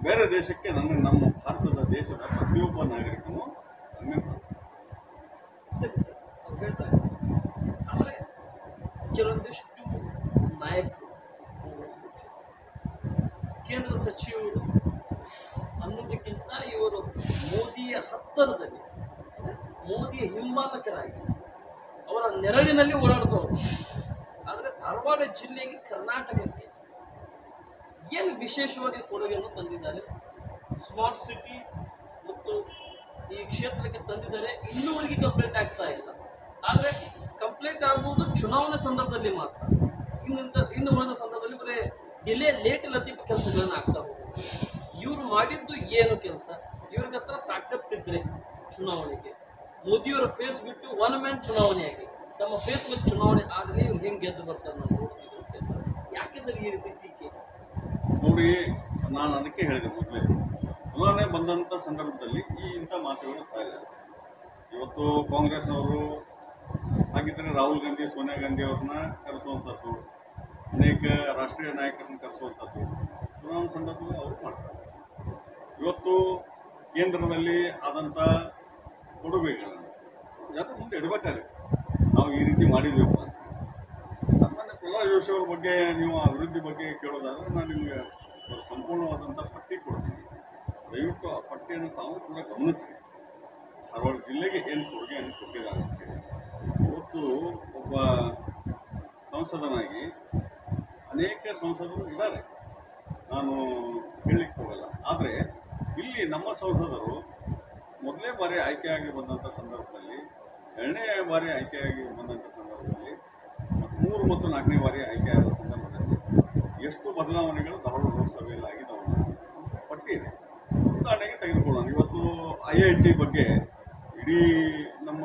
ಬೇರೆ ದೇಶಕ್ಕೆ ನಮ್ಮ ಭಾರತದ ದೇಶದ ಪ್ರತಿಯೊಬ್ಬ ನಾಗರಿಕನು ಹೆಮ್ಮೆ ಪಡ್ತಾರೆ. ಸರಿ ಸರ್, ಅವ್ರು ಹೇಳ್ತಾರೆ. ಆದರೆ ಕೆಲವೊಂದಿಷ್ಟು ನಾಯಕರು, ಕೇಂದ್ರ ಸಚಿವರು ಅನ್ನೋದಕ್ಕಿಂತ ಇವರು ಮೋದಿಯ ಹತ್ತಿರದಲ್ಲಿ, ಮೋದಿಯ ಹಿಂಬಾಲಕರಾಗಿ ಅವರ ನೆರಳಿನಲ್ಲಿ ಓಡಾಡಿದವರು. ಆದರೆ ಧಾರವಾಡ ಜಿಲ್ಲೆಗೆ, ಕರ್ನಾಟಕಕ್ಕೆ ಏನು ವಿಶೇಷವಾಗಿ ಕೊಡುಗೆಯನ್ನು ತಂದಿದ್ದಾರೆ. ಸ್ಮಾರ್ಟ್ ಸಿಟಿ ಮತ್ತು ಈ ಕ್ಷೇತ್ರಕ್ಕೆ ತಂದಿದ್ದಾರೆ. ಇನ್ನೂವರೆಗೆ ಕಂಪ್ಲೀಟ್ ಆಗ್ತಾ ಇಲ್ಲ. ಆದರೆ ಕಂಪ್ಲೀಟ್ ಆಗುವುದು ಚುನಾವಣೆ ಸಂದರ್ಭದಲ್ಲಿ ಮಾತ್ರ. ಇನ್ನು ಉಳಿದ ಸಂದರ್ಭದಲ್ಲಿ ಬರೀ ಲೇಟ್ ಲತೀಫ್ ಕೆಲಸಗಳನ್ನು ಆಗ್ತಾ ಹೋಗುತ್ತೆ. ಇವರು ಮಾಡಿದ್ದು ಏನು ಕೆಲಸ? ಇವ್ರಿಗೆ ಹತ್ರ ತಾಕತ್ತಿದ್ರೆ ಚುನಾವಣೆಗೆ ಮೋದಿಯವರ ಫೇಸ್ ಬಿಟ್ಟು ಒನ್ ಮ್ಯಾನ್ ಚುನಾವಣೆ ಆಗಿ ತಮ್ಮ ಫೇಸ್ ಮೇಲೆ ಚುನಾವಣೆ ಆಗಲಿ, ಇವ್ರು ಹೆಂಗೆ ಗೆದ್ದು ಬರ್ತಾರೆ ನಾವು ನೋಡ್ತೀವಿ ಅಂತ ಹೇಳ್ತಾರೆ. ಯಾಕೆ ಸರ್ ಈ ರೀತಿ ಟೀಕೆ? ನೋಡಿ, ನಾನು ಅದಕ್ಕೆ ಹೇಳಿದೆ ಮೊದಲೇ, ಚುನಾವಣೆ ಬಂದಂಥ ಸಂದರ್ಭದಲ್ಲಿ ಇಂಥ ಮಾತುಗಳು ಸಹಜ. ಇವತ್ತು ಕಾಂಗ್ರೆಸ್ನವರು ಹಾಗಿದ್ದರೆ ರಾಹುಲ್ ಗಾಂಧಿ, ಸೋನಿಯಾ ಗಾಂಧಿ ಅವ್ರನ್ನ ಕರೆಸುವಂಥದ್ದು, ಅನೇಕ ರಾಷ್ಟ್ರೀಯ ನಾಯಕರನ್ನು ಕರೆಸುವಂಥದ್ದು ಚುನಾವಣೆ ಸಂದರ್ಭದಲ್ಲಿ ಅವರು ಮಾಡ್ತಾರೆ. ಇವತ್ತು ಕೇಂದ್ರದಲ್ಲಿ ಆದಂಥ ಕೊಡುಗೆಗಳನ್ನು ಜನರ ಮುಂದೆ ಇಡಬೇಕಾಗುತ್ತೆ ನಾವು ಈ ರೀತಿ ಮಾಡಿದ್ದೀವಪ್ಪ ಅಂತ. ಸಾಮಾನ್ಯ ಪ್ರಹ್ಲಾದ್ ಜೋಶಿ ಅವ್ರ ಬಗ್ಗೆ ನೀವು ಅಭಿವೃದ್ಧಿ ಬಗ್ಗೆ ಕೇಳೋದಾದ್ರೆ ನಾನು ನಿಮಗೆ ಒಂದು ಸಂಪೂರ್ಣವಾದಂಥ ಪಟ್ಟಿ ಕೊಡ್ತೀನಿ. ದಯವಿಟ್ಟು ಆ ಪಟ್ಟಿಯನ್ನು ತಾವು ಕೂಡ ಗಮನಿಸಿ. ಧಾರವಾಡ ಜಿಲ್ಲೆಗೆ ಏನು ಕೊಡುಗೆಯನ್ನು ಕೊಟ್ಟಿದ್ದಾರೆ ಅಂತೇಳಿ. ಇವತ್ತು ಒಬ್ಬ ಸಂಸದನಾಗಿ ಅನೇಕ ಸಂಸದರು ಇದ್ದಾರೆ, ನಾನು ಹೇಳಲಿಕ್ಕೆ ಹೋಗಲ್ಲ. ಆದರೆ ಇಲ್ಲಿ ನಮ್ಮ ಸಂಸದರು ಮೊದಲನೇ ಬಾರಿ ಆಯ್ಕೆಯಾಗಿ ಬಂದಂಥ ಸಂದರ್ಭದಲ್ಲಿ, ಎರಡನೇ ಬಾರಿ ಆಯ್ಕೆಯಾಗಿ ಬಂದಂಥ ಸಂದರ್ಭದಲ್ಲಿ ಮತ್ತು 3 ಮತ್ತು 4ನೇ ಬಾರಿ ಆಯ್ಕೆಯಾದ ಸಂದರ್ಭದಲ್ಲಿ ಎಷ್ಟು ಬದಲಾವಣೆಗಳು ಧಾರವಾಡ ಲೋಕಸಭೆಯಲ್ಲಿ ಆಗಿದ್ದಾವೆ ಪಟ್ಟಿ ಇದೆ. ಉದಾಹರಣೆಗೆ ತೆಗೆದುಕೊಳ್ಳೋಣ. ಇವತ್ತು IIT ಬಗ್ಗೆ ಇಡೀ ನಮ್ಮ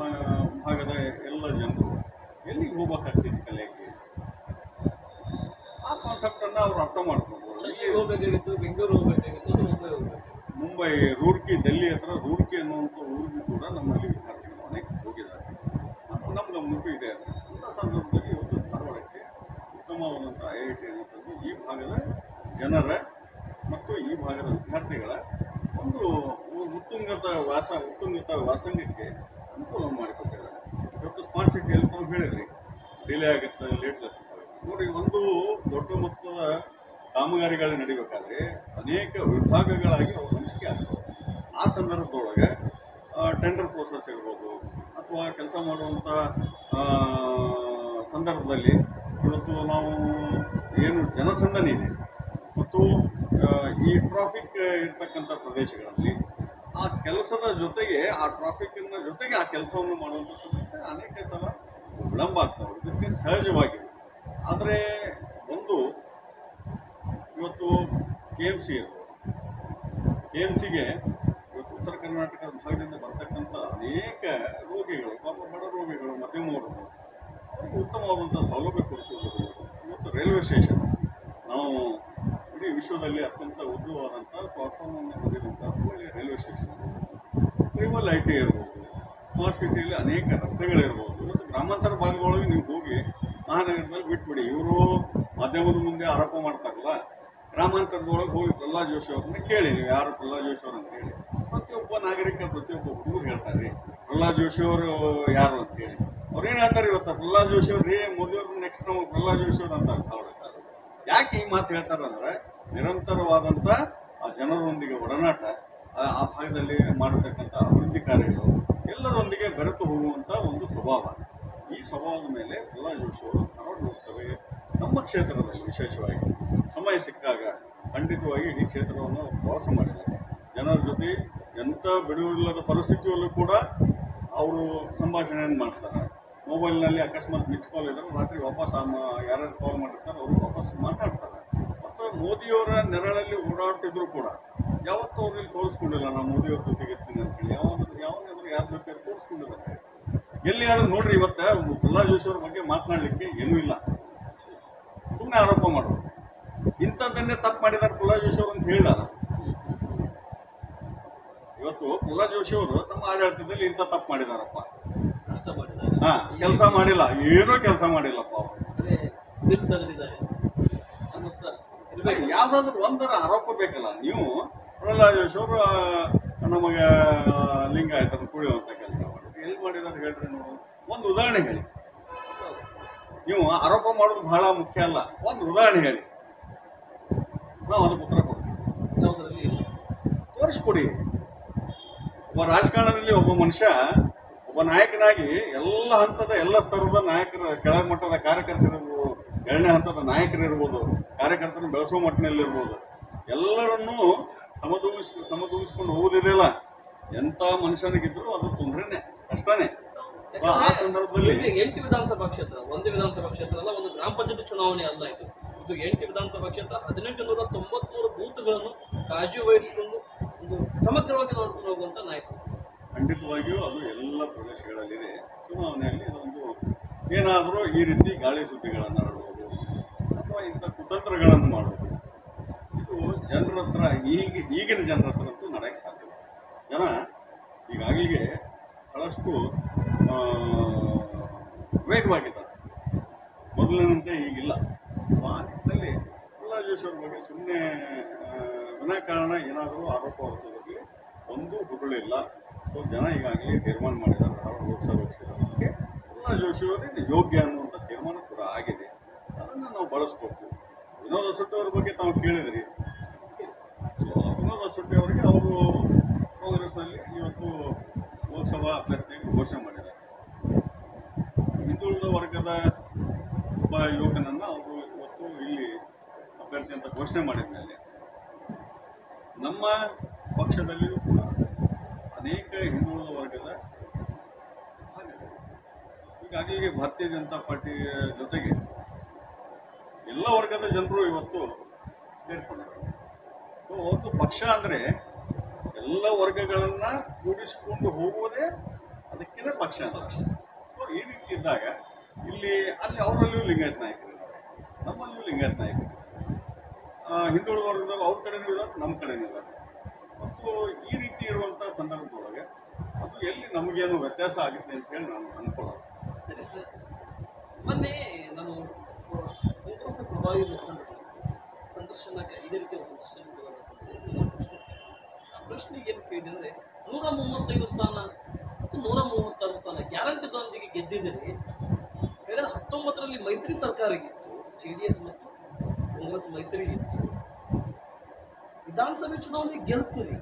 ಭಾಗದ ಎಲ್ಲ ಜನರು ಎಲ್ಲಿಗೆ ಹೋಗ್ಬೇಕಾಗ್ತಿತ್ತು ಕಲಿಯೋಕ್ಕೆ, ಆ ಕಾನ್ಸೆಪ್ಟನ್ನು ಅವರು ಅರ್ಥ ಮಾಡ್ಕೊಂಡು ಚೆನ್ನೈಗೆ ಹೋಗಬೇಕಾಗಿತ್ತು, ಬೆಂಗಳೂರು ಹೋಗಬೇಕಾಗಿತ್ತು, ಮುಂಬೈ ಹೋಗಬೇಕು. ಮುಂಬೈ, ರೂರ್ಕಿ, ಡೆಲ್ಲಿ ಹತ್ರ ರೂರ್ಕಿ ಅನ್ನುವಂಥ ಊರಿಗೂ ಕೂಡ ನಮ್ಮಲ್ಲಿ ವಿದ್ಯಾರ್ಥಿಗಳು ಅನೇಕ ಹೋಗಿದ್ದಾರೆ. ನಮ್ಮ ಗಮನಕ್ಕೂ ಇದೆ. ಅಂಥ ಸಂದರ್ಭದಲ್ಲಿ ಇವತ್ತು ಧಾರವಾಡಕ್ಕೆ ಉತ್ತಮವಾದಂಥ IIT ಅನ್ನುವಂಥದ್ದು ಈ ಭಾಗದ ಜನರ ಮತ್ತು ಈ ಭಾಗದ ವಿದ್ಯಾರ್ಥಿಗಳ ಒಂದು ಉತ್ತುಂಗತ ವ್ಯಾಸಂಗಕ್ಕೆ ಅನುಕೂಲ ಮಾಡಿಕೊಟ್ಟಿದ್ದಾರೆ. ಇವತ್ತು ಸ್ಮಾರ್ಟ್ ಸಿಟಿಯಲ್ಲಿ ತಾವು ಹೇಳಿದ್ರಿ ಡಿಲೇ ಆಗುತ್ತೆ, ಲೇಟ್ ಆಗುತ್ತೆ. ನೋಡಿ, ಒಂದು ದೊಡ್ಡ ಮೊತ್ತದ ಕಾಮಗಾರಿಗಳು ನಡಿಬೇಕಾದ್ರೆ ಅನೇಕ ವಿಭಾಗಗಳಾಗಿ ಅವು ಹಂಚಿಕೆ ಆಗ್ತವೆ. ಆ ಸಂದರ್ಭದೊಳಗೆ ಟೆಂಡರ್ ಪ್ರೋಸೆಸ್ ಇರ್ಬೋದು ಅಥವಾ ಕೆಲಸ ಮಾಡುವಂಥ ಸಂದರ್ಭದಲ್ಲಿ ಇವತ್ತು ನಾವು ಏನು ಜನಸಂದಣಿ ಇದೆ ಮತ್ತು ಈ ಟ್ರಾಫಿಕ್ ಇರ್ತಕ್ಕಂಥ ಪ್ರದೇಶಗಳಲ್ಲಿ ಆ ಕೆಲಸದ ಜೊತೆಗೆ ಆ ಟ್ರಾಫಿಕ್ನ ಜೊತೆಗೆ ಆ ಕೆಲಸವನ್ನು ಮಾಡುವಂಥ ಸಂದರ್ಭ ಅನೇಕ ಸಲ ವಿಳಂಬ ಆಗ್ತವೆ. ಇದಕ್ಕೆ ಸಹಜವಾಗಿದೆ. ಆದರೆ ಇವತ್ತು KMC ಇರ್ಬೋದು, KMCಗೆ ಇವತ್ತು ಉತ್ತರ ಕರ್ನಾಟಕದ ಭಾಗದಿಂದ ಬರ್ತಕ್ಕಂಥ ಅನೇಕ ರೋಗಿಗಳು, ಪಾಪ ಬಡ ರೋಗಿಗಳು, ಮಧ್ಯಮ ವರ್ಗ, ಅವರಿಗೆ ಉತ್ತಮವಾದಂಥ ಸೌಲಭ್ಯ ಕೊಡಿಸುವುದು. ಇವತ್ತು ರೈಲ್ವೆ ಸ್ಟೇಷನ್ ನಾವು ಇಡೀ ವಿಶ್ವದಲ್ಲಿ ಅತ್ಯಂತ ಉದ್ದವಾದಂಥ ಪ್ಲಾಟ್ಫಾರ್ಮನ್ನು ಹೊಂದಿರುವಂಥ ಒಳ್ಳೆಯ ರೈಲ್ವೆ ಸ್ಟೇಷನ್, ಟ್ರಿಬಲ್ IT ಇರ್ಬೋದು, ಸ್ಮಾರ್ಟ್ ಸಿಟಿಯಲ್ಲಿ ಅನೇಕ ರಸ್ತೆಗಳಿರ್ಬೋದು. ಇವತ್ತು ಗ್ರಾಮಾಂತರ ಭಾಗದೊಳಗೆ ನೀವು ಹೋಗಿ ಮಹಾನಗರದಲ್ಲಿ ಬಿಟ್ಬಿಡಿ, ಇವರು ಮಾಧ್ಯಮದ ಮುಂದೆ ಆರೋಪ ಮಾಡ್ತಾರಲ್ಲ, ಗ್ರಾಮಾಂತರದೊಳಗೆ ಹೋಗಿ ಪ್ರಹ್ಲಾದ್ ಜೋಶಿ ಅವ್ರನ್ನ ಕೇಳಿ, ನೀವು ಯಾರು ಪ್ರಹ್ಲಾದ್ ಜೋಶಿ ಅವ್ರು ಅಂತೇಳಿ. ಪ್ರತಿಯೊಬ್ಬ ನಾಗರಿಕ, ಪ್ರತಿಯೊಬ್ಬ ಹುಡುಗರು ಹೇಳ್ತಾರೆ ಪ್ರಹ್ಲಾದ್ ಜೋಶಿ ಅವರು ಯಾರು ಅಂತೇಳಿ. ಅವ್ರೇನು ಹೇಳ್ತಾರೆ, ಇವತ್ತು ಪ್ರಹ್ಲಾದ್ ಜೋಶಿ ಅವ್ರಿ ಮೋದಿಯವ್ರು ನೆಕ್ಸ್ಟ್ ನಾವು ಪ್ರಹ್ಲಾದ್ ಜೋಶಿ ಅವ್ರು ಅಂತ ಅವ್ರು ಯಾಕೆ ಈ ಮಾತು ಹೇಳ್ತಾರಂದ್ರೆ, ನಿರಂತರವಾದಂಥ ಆ ಜನರೊಂದಿಗೆ ಒಡನಾಟ, ಆ ಭಾಗದಲ್ಲಿ ಮಾಡತಕ್ಕಂಥ ಅಭಿವೃದ್ಧಿ ಕಾರ್ಯಗಳು ಎಲ್ಲರೊಂದಿಗೆ ಬೆರೆತು ಹೋಗುವಂಥ ಒಂದು ಸ್ವಭಾವ. ಈ ಸ್ವಭಾವದ ಮೇಲೆ ಪ್ರಹ್ಲಾದ್ ಜೋಶಿ ಅವರು ಧಾರವಾಡ ಲೋಕಸಭೆಗೆ ನಮ್ಮ ಕ್ಷೇತ್ರದಲ್ಲಿ ವಿಶೇಷವಾಗಿ ಸಮಯ ಸಿಕ್ಕಾಗ ಖಂಡಿತವಾಗಿ ಇಡೀ ಕ್ಷೇತ್ರವನ್ನು ಪ್ರವಾಸ ಮಾಡಿದ್ದಾರೆ. ಜನರ ಜೊತೆ ಎಂಥ ಬಿಡುವಿಲ್ಲದ ಪರಿಸ್ಥಿತಿಯಲ್ಲೂ ಕೂಡ ಅವರು ಸಂಭಾಷಣೆಯನ್ನು ಮಾಡ್ತಾರೆ. ಮೊಬೈಲ್ನಲ್ಲಿ ಅಕಸ್ಮಾತ್ ಮಿಸ್ ಕಾಲ್ ಇದ್ದರೆ ರಾತ್ರಿ ವಾಪಸ್ ಯಾರ್ಯಾರು ಕಾಲ್ ಮಾಡಿರ್ತಾರೆ ಅವರು ವಾಪಸ್ ಮಾತಾಡ್ತಾರೆ. ಮತ್ತು ಮೋದಿಯವರ ನೆರಳಲ್ಲಿ ಓಡಾಡ್ತಿದ್ರು ಕೂಡ ಯಾವತ್ತೂ ಅವ್ರಲ್ಲಿ ತೋರಿಸ್ಕೊಂಡಿಲ್ಲ ನಾನು ಮೋದಿಯವ್ರ ಜೊತೆಗೆ ಇರ್ತೀನಿ ಅಂತೇಳಿ. ಯಾವಾಗಾದ್ರೂ ಯಾರ ಜೊತೆ ತೋರಿಸ್ಕೊಂಡಿದ್ದಾರೆ ಎಲ್ಲಿಯಾದ್ರೂ ನೋಡ್ರಿ. ಇವತ್ತು ಪ್ರಹ್ಲಾದ್ ಜೋಶಿ ಅವ್ರ ಬಗ್ಗೆ ಮಾತನಾಡಲಿಕ್ಕೆ ಏನೂ ಇಲ್ಲ, ಸುಮ್ಮನೆ ಆರೋಪ ಮಾಡೋದು. ಇಂಥದ್ದನ್ನೇ ತಪ್ಪು ಮಾಡಿದ್ದಾರೆ ಪ್ರಹ್ಲಾದ್ ಜೋಶಿ ಅವರು ಅಂತ ಹೇಳಿದಾರ. ಇವತ್ತು ಪ್ರಹ್ಲಾದ್ ಜೋಶಿ ಅವರು ತಮ್ಮ ಆಡಳಿತದಲ್ಲಿ ಇಂಥ ತಪ್ಪು ಮಾಡಿದಾರಪ್ಪ, ಕೆಲಸ ಮಾಡಿಲ್ಲ, ಏನೋ ಕೆಲಸ ಮಾಡಿಲ್ಲಪ್ಪ. ಯಾವ್ದಾದ್ರು ಒಂದರ ಆರೋಪ ಬೇಕಲ್ಲ. ನೀವು ಪ್ರಹ್ಲಾದ್ ಜೋಶಿ ಅವರು ನಮಗೆ ಲಿಂಗಾಯತನ ತುಳಿಯುವಂಥ ಕೆಲಸ ಮಾಡಿದ್ರು, ಎಲ್ಲಿ ಮಾಡಿದಾರೆ ಹೇಳ್ರಿ ನೋಡು. ಒಂದು ಉದಾಹರಣೆ ಹೇಳಿ. ನೀವು ಆರೋಪ ಮಾಡೋದು ಬಹಳ ಮುಖ್ಯ ಅಲ್ಲ, ಒಂದು ಉದಾಹರಣೆ ಹೇಳಿ, ನಾವು ಅದಕ್ಕೆ ಉತ್ತರ ಕೊಡ್ತೀವಿ. ತೋರಿಸ್ಕೊಡಿ. ಒಬ್ಬ ರಾಜಕಾರಣದಲ್ಲಿ ಒಬ್ಬ ಮನುಷ್ಯ, ಒಬ್ಬ ನಾಯಕನಾಗಿ ಎಲ್ಲ ಹಂತದ ಎಲ್ಲ ಸ್ತರದ ನಾಯಕರ, ಕೆಳ ಮಟ್ಟದ ಕಾರ್ಯಕರ್ತರಿರ್ಬೋದು, ಎರಡನೇ ಹಂತದ ನಾಯಕರಿರ್ಬೋದು, ಕಾರ್ಯಕರ್ತರನ್ನು ಬೆಳೆಸೋ ಮಟ್ಟಿನಲ್ಲಿರ್ಬೋದು, ಎಲ್ಲರನ್ನೂ ಸಮತೂಗಿಸ್ಕೊಂಡು ಹೋಗೋದಿದೆಯಲ್ಲ. ಎಂಥ ಮನುಷ್ಯನಿಗಿದ್ರು ಅದು ತೊಂದರೆನೇ, ಕಷ್ಟನೇ. ಆ ಸಂದರ್ಭದಲ್ಲಿ 8 ವಿಧಾನಸಭಾ ಕ್ಷೇತ್ರ, ಒಂದೇ ವಿಧಾನಸಭಾ ಕ್ಷೇತ್ರ ಅಲ್ಲ, ಒಂದು ಗ್ರಾಮ ಪಂಚಾಯತ್ ಚುನಾವಣೆ ಅಲ್ಲ ಇದು. 8 ವಿಧಾನಸಭಾ ಕ್ಷೇತ್ರ, 1893 ಬೂತ್ಗಳನ್ನು ಕಾಳಜಿ ವಹಿಸಿಕೊಂಡು ಒಂದು ಸಮಗ್ರವಾಗಿ ನೋಡ್ಕೊಂಡು ಹೋಗುವಂಥ ನಾಯಕರು. ಖಂಡಿತವಾಗಿಯೂ ಅದು ಎಲ್ಲ ಪ್ರದೇಶಗಳಲ್ಲಿದೆ. ಚುನಾವಣೆಯಲ್ಲಿ ಇದೊಂದು ಏನಾದರೂ ಈ ರೀತಿ ಗಾಳಿ ಸುದ್ದಿಗಳನ್ನು ಆಡುವುದು ಅಥವಾ ಇಂಥ ಕುತಂತ್ರಗಳನ್ನು ಮಾಡುವುದು, ಇದು ಜನರ ಹತ್ರ ಈಗಿನ ಜನರ ಹತ್ರ ಅಂತೂ ನಡೆಯಕ್ಕೆ ಸಾಧ್ಯ. ಜನ ಈಗಾಗಲೇ ಬಹಳಷ್ಟು ವೇಗವಾಗಿದ್ದಾರೆ, ಮೊದಲಿನಂತೆ ಈಗಿಲ್ಲ. ಆ ನಿಟ್ಟಿನಲ್ಲಿ ಪ್ರಹ್ಲಾದ್ ಜೋಶಿ ಅವ್ರ ಬಗ್ಗೆ ಸುಮ್ಮನೆ ವಿನಾಕಾರಣ ಏನಾದರೂ ಆರೋಪ ಹೊರಿಸೋದ್ರಲ್ಲಿ ಒಂದು ಹುರುಳಿಲ್ಲ. ಸೊ ಜನ ಈಗಾಗಲೇ ತೀರ್ಮಾನ ಮಾಡಿದ್ದಾರೆ ಧಾರವಾಡ ಲೋಕಸಭಾ ಕ್ಷೇತ್ರಕ್ಕೆ ಪ್ರಹ್ಲಾದ್ ಜೋಶಿ ಅವರಿಗೆ ಯೋಗ್ಯ ಅನ್ನುವಂಥ ತೀರ್ಮಾನ ಕೂಡ ಆಗಿದೆ. ಅದನ್ನು ನಾವು ಬಳಸ್ಕೊಡ್ತೀವಿ. ವಿನೋದ್ ಅಸೊಟ್ಟಿ ಅವ್ರ ಬಗ್ಗೆ ತಾವು ಕೇಳಿದ್ರಿ. ಸೊ ವಿನೋದ್ ಅಸೊಟ್ಟಿ ಅವರಿಗೆ ಅವರು ಕಾಂಗ್ರೆಸ್ನಲ್ಲಿ ಇವತ್ತು ಲೋಕಸಭಾ ಅಭ್ಯರ್ಥಿಯಾಗಿ ಘೋಷಣೆ ಮಾಡಿದ್ದಾರೆ. ಹಿಂದುಳಿದ ವರ್ಗದ ಒಬ್ಬ ಯುವಕನನ್ನು ಅವರು ಇವತ್ತು ಇಲ್ಲಿ ಅಭ್ಯರ್ಥಿ ಅಂತ ಘೋಷಣೆ ಮಾಡಿದ ಮೇಲೆ ನಮ್ಮ ಪಕ್ಷದಲ್ಲಿಯೂ ಕೂಡ ಅನೇಕ ಹಿಂದುಳಿದ ವರ್ಗದ ಭಾಗಗಳು ಈಗಾಗಲೇ ಭಾರತೀಯ ಜನತಾ ಪಾರ್ಟಿಯ ಜೊತೆಗೆ ಎಲ್ಲ ವರ್ಗದ ಜನರು ಇವತ್ತು ಸೇರ್ಕೊಂಡಿದ್ದಾರೆ. ಸೊ ಒಂದು ಪಕ್ಷ ಅಂದರೆ ಎಲ್ಲ ವರ್ಗಗಳನ್ನು ಕೂಡಿಸಿಕೊಂಡು ಹೋಗುವುದೇ ಅದಕ್ಕೇ ಪಕ್ಷ ಅಂತ. ಸೊ ಈ ರೀತಿ ಇದ್ದಾಗ ಇಲ್ಲಿ ಅಲ್ಲಿ ಅವರಲ್ಲಿಯೂ ಲಿಂಗಾಯತ ನಾಯಕರಿದ್ದಾರೆ, ನಮ್ಮಲ್ಲಿಯೂ ಲಿಂಗಾಯತ ನಾಯಕರು, ಹಿಂದುಳಿದ ವರ್ಗದವರು ಅವ್ರ ಕಡೆನೂ ಇದ್ದಾರೆ, ನಮ್ಮ ಕಡೆನೂ ಇದ್ದಾರೆ. ಮತ್ತು ಈ ರೀತಿ ಇರುವಂಥ ಸಂದರ್ಭದೊಳಗೆ ಅದು ಎಲ್ಲಿ ನಮಗೇನು ವ್ಯತ್ಯಾಸ ಆಗುತ್ತೆ ಅಂತ ಹೇಳಿ ನಾನು ಅನ್ಕೊಳ್ಳೋದು. ಸರಿ ಸರ್, ಮೊನ್ನೆ ನಾನು ಕಾಂಗ್ರೆಸ್ ಪ್ರಭಾವಿ ಮುಖಂಡರು ಸಂದರ್ಶನಕ್ಕೆ ಇದೇ ರೀತಿಯ ಸಂದರ್ಶನ ಪ್ರಶ್ನೆಗೆ ಏನು ಕೇಳಿದೆ ಅಂದರೆ 135 ಸ್ಥಾನ ಮತ್ತು 136 ಸ್ಥಾನ ಗ್ಯಾರಂಟಿದೊಂದಿಗೆ ಗೆದ್ದಿದ್ದರೆ ಕಳೆದ 19ರಲ್ಲಿ ಮೈತ್ರಿ ಸರ್ಕಾರ ಇತ್ತು, JDS ಮತ್ತು ಕಾಂಗ್ರೆಸ್ ಮೈತ್ರಿ ಇತ್ತು. ವಿಧಾನಸಭೆ ಚುನಾವಣೆ ಗೆಲ್ತೀರಿ,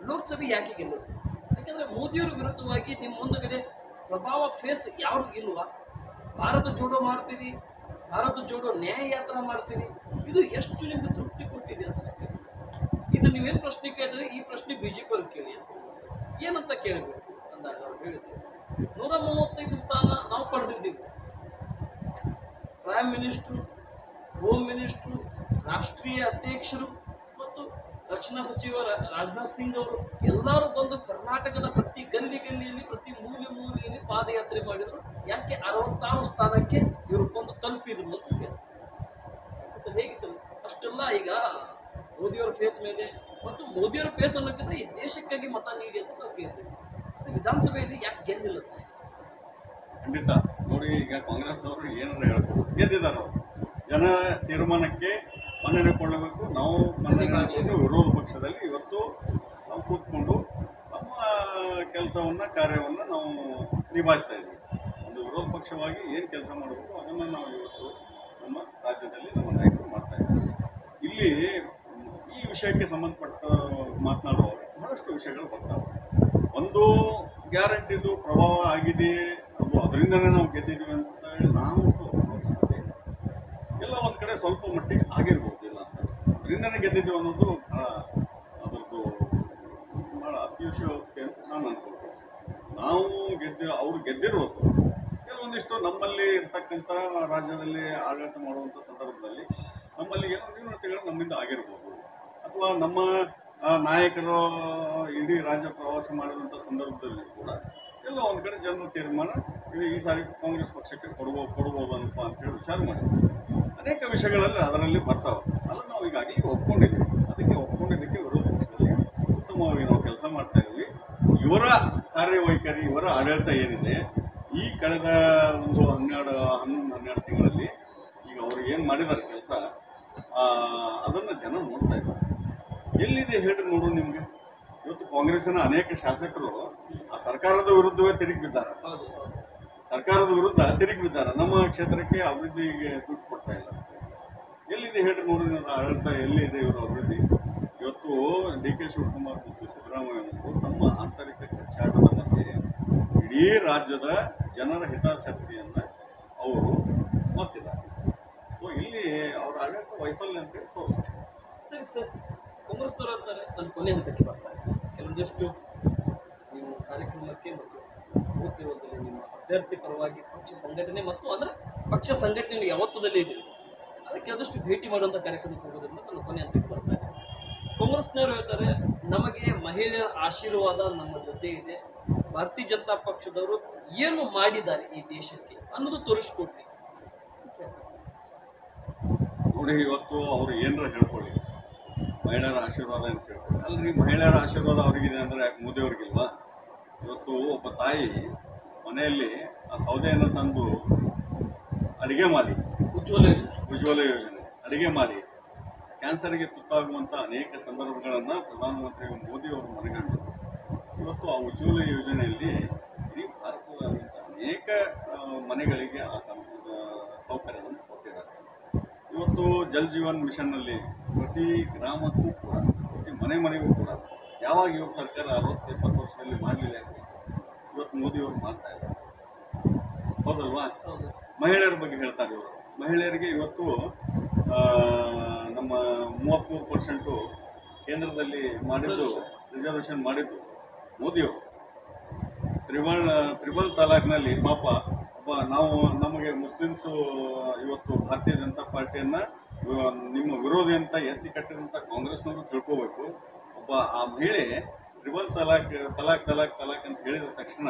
ಲೋಕಸಭೆ ಯಾಕೆ ಗೆಲ್ಲೋದು? ಯಾಕೆಂದರೆ ಮೋದಿಯವರ ವಿರುದ್ಧವಾಗಿ ನಿಮ್ಮ ಮುಂದಗಡೆ ಪ್ರಭಾವ ಫೇಸ್ ಯಾರು ಇಲ್ವಾ? ಭಾರತ ಜೋಡೋ ಮಾಡ್ತೀರಿ, ಭಾರತ ಜೋಡೋ ನ್ಯಾಯ ಯಾತ್ರಾ ಮಾಡ್ತೀರಿ, ಇದು ಎಷ್ಟು ನಿಮಗೆ ತೃಪ್ತಿ ಕೊಟ್ಟಿದೆ ಅಂತ ಇದು ನೀವೇನು ಪ್ರಶ್ನೆ ಕೇಳಿದ್ರೆ ಈ ಪ್ರಶ್ನೆ BJP ಅವ್ರಿಗೆ ಕೇಳಿ ಅಂತ ಏನಂತ ಕೇಳಬೇಕು ಅಂದಾಗ ಅವ್ರು ಹೇಳಿದ್ರು 135 ಸ್ಥಾನ ನಾವು ಪಡೆದಿದ್ದೀವಿ. ಪ್ರೈಮ್ ಮಿನಿಸ್ಟ್ರು, ಹೋಮ್ ಮಿನಿಸ್ಟ್ರು, ರಾಷ್ಟ್ರೀಯ ಅಧ್ಯಕ್ಷರು ಮತ್ತು ರಕ್ಷಣಾ ಸಚಿವ ರಾಜನಾಥ್ ಸಿಂಗ್ ಅವರು ಎಲ್ಲರೂ ಬಂದು ಕರ್ನಾಟಕದ ಪ್ರತಿ ಗಲ್ಲಿ ಗಲ್ಲಿಯಲ್ಲಿ ಪ್ರತಿ ಮೂಲೆ ಮೂಲೆಯಲ್ಲಿ ಪಾದಯಾತ್ರೆ ಮಾಡಿದರು. ಯಾಕೆ 66 ಸ್ಥಾನಕ್ಕೆ ಇವರು ಬಂದು ತಲುಪಿದ್ರು ಅಂತ ಕೇಳಿದ್ರು. ಸರ್ ಹೇಗೆ ಸರ್ ಅಷ್ಟೆಲ್ಲ ಈಗ ಮೋದಿಯವರ ಫೇಸ್ ಮೇಲೆ ಮತ್ತು ಮೋದಿಯವರ ಫೇಸ್ ಅನ್ನೋಕ್ಕಿಂತ ಈ ದೇಶಕ್ಕಾಗಿ ಮತ ನೀಡಿ ಅಂತ ನಾವು ಕೇಳ್ತೀವಿ. ವಿಧಾನಸಭೆಯಲ್ಲಿ ಯಾಕೆ ಗೆದ್ದಿಲ್ಲ ಸರ್? ಖಂಡಿತ ನೋಡಿ, ಈಗ ಕಾಂಗ್ರೆಸ್ನವರು ಏನಾದ್ರು ಹೇಳ್ಬೋದು, ಗೆದ್ದಿದ್ದಾರೆ ಅವರು. ಜನ ತೀರ್ಮಾನಕ್ಕೆ ಮನ್ನಣೆ ಕೊಡಬೇಕು. ನಾವು ಮನ್ನಣೆ ವಿರೋಧ ಪಕ್ಷದಲ್ಲಿ ಇವತ್ತು ನಾವು ಕೂತ್ಕೊಂಡು ನಮ್ಮ ಕೆಲಸವನ್ನು ಕಾರ್ಯವನ್ನು ನಾವು ನಿಭಾಯಿಸ್ತಾ ಇದ್ದೀವಿ. ಒಂದು ವಿರೋಧ ಪಕ್ಷವಾಗಿ ಏನು ಕೆಲಸ ಮಾಡಬೇಕು ಅದನ್ನು ನಾವು ಇವತ್ತು ನಮ್ಮ ರಾಜ್ಯದಲ್ಲಿ ನಮ್ಮ ನಾಯಕರು ಮಾಡ್ತಾ ಇದ್ದೀವಿ. ಇಲ್ಲಿ ಈ ವಿಷಯಕ್ಕೆ ಸಂಬಂಧಪಟ್ಟ ಮಾತನಾಡುವಾಗ ಬಹಳಷ್ಟು ವಿಷಯಗಳು ಬರ್ತಾವೆ. ಒಂದು ಗ್ಯಾರಂಟಿದು ಪ್ರಭಾವ ಆಗಿದೆ, ಅದು ಅದರಿಂದನೇ ನಾವು ಗೆದ್ದಿದ್ದೀವಿ ಅಂತ ಹೇಳಿ ನಾವು ಸಾಧ್ಯ ಇಲ್ಲ. ಎಲ್ಲ ಒಂದು ಕಡೆ ಸ್ವಲ್ಪ ಮಟ್ಟಿಗೆ ಆಗಿರ್ಬೋದು, ಇಲ್ಲ ಅಂತ ಅದರಿಂದನೇ ಗೆದ್ದಿದ್ದೀವಿ ಅನ್ನೋದು ಅದರದ್ದು ಭಾಳ ಅತಿಶಯೋಕ್ತಿ ಅಂತ ನಾನು ಅನ್ಕೊಳ್ತೀನಿ. ನಾವು ಅವ್ರು ಗೆದ್ದಿರೋದು ಕೆಲವೊಂದಿಷ್ಟು ನಮ್ಮಲ್ಲಿ ಇರ್ತಕ್ಕಂಥ ರಾಜ್ಯದಲ್ಲಿ ಆಡಳಿತ ಮಾಡುವಂಥ ಸಂದರ್ಭದಲ್ಲಿ ನಮ್ಮಲ್ಲಿ ಏನೋ ನ್ಯೂನತೆಗಳು ನಮ್ಮಿಂದ ಆಗಿರ್ಬೋದು, ಅಥವಾ ನಮ್ಮ ನಾಯಕರು ಇಡೀ ರಾಜ್ಯ ಪ್ರವಾಸ ಮಾಡಿದಂಥ ಸಂದರ್ಭದಲ್ಲಿ ಕೂಡ ಎಲ್ಲ ಒಂದು ಕಡೆ ಜನರ ತೀರ್ಮಾನ ಈ ಸಾರಿ ಕಾಂಗ್ರೆಸ್ ಪಕ್ಷಕ್ಕೆ ಕೊಡ್ಬೋದನಪ್ಪ ಅಂತೇಳಿ ವಿಚಾರ ಮಾಡಿದ್ವಿ. ಅನೇಕ ವಿಷಯಗಳಲ್ಲಿ ಅದರಲ್ಲಿ ಬರ್ತಾವೆ. ಅದನ್ನು ನಾವು ಈಗಾಗಲೇ ಒಪ್ಕೊಂಡಿದ್ದೀವಿ. ಅದಕ್ಕೆ ಒಪ್ಕೊಂಡಿದ್ದಕ್ಕೆ ವಿರೋಧ ಪಕ್ಷದಲ್ಲಿ ಉತ್ತಮವಾಗಿ ನಾವು ಕೆಲಸ ಮಾಡ್ತಾ ಇದ್ದೀವಿ. ಇವರ ಕಾರ್ಯವೈಖರಿ, ಇವರ ಆಡಳಿತ ಏನಿದೆ ಈ ಕಳೆದ ಒಂದು 11-12 ತಿಂಗಳಲ್ಲಿ ಈಗ ಅವರು ಏನು ಮಾಡಿದ್ದಾರೆ ಕೆಲಸ, ಅದನ್ನು ಜನ ನೋಡ್ತಾ ಇದ್ದಾರೆ. ಎಲ್ಲಿದೆ ಹೇಳಿ ನೋಡು ನಿಮಗೆ. ಇವತ್ತು ಕಾಂಗ್ರೆಸ್ಸಿನ ಅನೇಕ ಶಾಸಕರು ಆ ಸರ್ಕಾರದ ವಿರುದ್ಧವೇ ತಿರುಗಿ ಬಿದ್ದಾರೆ. ಸರ್ಕಾರದ ವಿರುದ್ಧ ತಿರುಗಿ ಬಿದ್ದಾರೆ. ನಮ್ಮ ಕ್ಷೇತ್ರಕ್ಕೆ ಅಭಿವೃದ್ಧಿಗೆ ದುಡ್ಡು ಕೊಡ್ತಾ ಇಲ್ಲ. ಎಲ್ಲಿದೆ ಹೇಳಿ ನೋಡಿ ಆಡಳಿತ, ಎಲ್ಲಿದೆ ಇವರ ಅಭಿವೃದ್ಧಿ? ಇವತ್ತು DK ಶಿವಕುಮಾರ್ ಮತ್ತು ಸಿದ್ದರಾಮಯ್ಯ ತಮ್ಮ ಆಂತರಿಕ ಕಚ್ಚಾಟದ ಮಧ್ಯೆ ಇಡೀ ರಾಜ್ಯದ ಜನರ ಹಿತಾಸಕ್ತಿಯನ್ನು ಅವರು ಮಾಡ್ತಿದ್ದಾರೆ. ಸೊ ಇಲ್ಲಿ ಅವರ ಆಡಳಿತ ವೈಫಲ್ಯ ಅಂತೇಳಿ ತೋರಿಸ್ತಾರೆ. ಸರಿ ಸರ್, ಕಾಂಗ್ರೆಸ್ನವರು ಅಂತಾರೆ ನಾನು ಕೊನೆ ಹಂತಕ್ಕೆ ಬರ್ತಾರೆ. ಕೆಲವೊಂದಿಷ್ಟು ನೀವು ಕಾರ್ಯಕ್ರಮಕ್ಕೆ ಮತ್ತು ಬೂತ್ ಲೆವೆಲ್ದಲ್ಲಿ ನಿಮ್ಮ ಅಭ್ಯರ್ಥಿ ಪರವಾಗಿ ಪಕ್ಷ ಸಂಘಟನೆ ಮತ್ತು ಅಂದರೆ ಪಕ್ಷ ಸಂಘಟನೆ ಯಾವತ್ತದಲ್ಲಿ ಇದ್ದೀರಿ, ಅದಕ್ಕೆ ಆದಷ್ಟು ಭೇಟಿ ಮಾಡುವಂಥ ಕಾರ್ಯಕ್ರಮಕ್ಕೆ ಹೋಗೋದ್ರಿಂದ ನಾನು ಕೊನೆ ಹಂತಕ್ಕೆ ಬರ್ತಾ ಇದ್ದೀನಿ. ಕಾಂಗ್ರೆಸ್ನವರು ಹೇಳ್ತಾರೆ ನಮಗೆ ಮಹಿಳೆಯರ ಆಶೀರ್ವಾದ ನಮ್ಮ ಜೊತೆ ಇದೆ, ಭಾರತೀಯ ಜನತಾ ಪಕ್ಷದವರು ಏನು ಮಾಡಿದ್ದಾರೆ ಈ ದೇಶಕ್ಕೆ ಅನ್ನೋದು ತೋರಿಸ್ಕೊಡ್ರಿ. ನೋಡಿ, ಇವತ್ತು ಅವರು ಏನಾರ ಹೇಳ್ಕೊಳ್ಳಿ, ಮಹಿಳೆಯರ ಆಶೀರ್ವಾದ ಅಂತ ಹೇಳ್ಕೊಳ್ಳಿ. ಅಲ್ರಿ, ಮಹಿಳೆಯರ ಆಶೀರ್ವಾದ ಅವ್ರಿಗಿದೆ ಅಂದರೆ ಯಾಕೆ ಮೋದಿಯವ್ರಿಗಿಲ್ವಾ? ಇವತ್ತು ಒಬ್ಬ ತಾಯಿ ಮನೆಯಲ್ಲಿ ಆ ಸೌದೆಯನ್ನು ತಂದು ಅಡುಗೆ ಮಾಡಿ, ಉಜ್ವಲ ಯೋಜನೆ ಅಡುಗೆ ಮಾಡಿ ಕ್ಯಾನ್ಸರ್ಗೆ ತುತ್ತಾಗುವಂಥ ಅನೇಕ ಸಂದರ್ಭಗಳನ್ನು ಪ್ರಧಾನಮಂತ್ರಿ ಮೋದಿಯವರು ಮನಗಂಡು ಇವತ್ತು ಆ ಉಜ್ವಲ ಯೋಜನೆಯಲ್ಲಿ ಇಡೀ ಭಾರತದಾದ್ಯಂತ ಅನೇಕ ಮನೆಗಳಿಗೆ ಆ ಸೌಕರ್ಯವನ್ನು ಕೊಟ್ಟಿದ್ದಾರೆ. ಇವತ್ತು ಜಲ್ ಜೀವನ್ ಮಿಷನ್ನಲ್ಲಿ ಪ್ರತಿ ಗ್ರಾಮಕ್ಕೂ ಕೂಡ ಪ್ರತಿ ಮನೆಗೂ ಕೂಡ ಯಾವಾಗ ಇವಾಗ ಸರ್ಕಾರ 60-70 ವರ್ಷದಲ್ಲಿ ಮಾಡಲಿಲ್ಲ, ಇವತ್ತು ಮೋದಿಯವರು ಮಾಡ್ತಾ ಇದ್ದಾರೆ, ಹೌದಲ್ವಾ? ಮಹಿಳೆಯರ ಬಗ್ಗೆ ಹೇಳ್ತಾರೆ ಇವರು. ಮಹಿಳೆಯರಿಗೆ ಇವತ್ತು ನಮ್ಮ 33% ಕೇಂದ್ರದಲ್ಲಿ ಮಾಡಿದ್ದು, ರಿಸರ್ವೇಷನ್ ಮಾಡಿದ್ದು ಮೋದಿಯವರು. ತ್ರಿಬಲ್ ತಲಾಕ್ನಲ್ಲಿ ಪಾಪ ಒಬ್ಬ ನಮಗೆ ಮುಸ್ಲಿಮ್ಸು ಇವತ್ತು ಭಾರತೀಯ ಜನತಾ ಪಾರ್ಟಿಯನ್ನು ನಿಮ್ಮ ವಿರೋಧಿ ಅಂತ ಎತ್ತಿ ಕಟ್ಟಿದಂಥ ಕಾಂಗ್ರೆಸ್ನವರು ತಿಳ್ಕೋಬೇಕು. ಒಬ್ಬ ಆ ಮಹಿಳೆ ತ್ರಿಬಲ್ ತಲಾಕ್ ಅಂತ ಹೇಳಿದ ತಕ್ಷಣ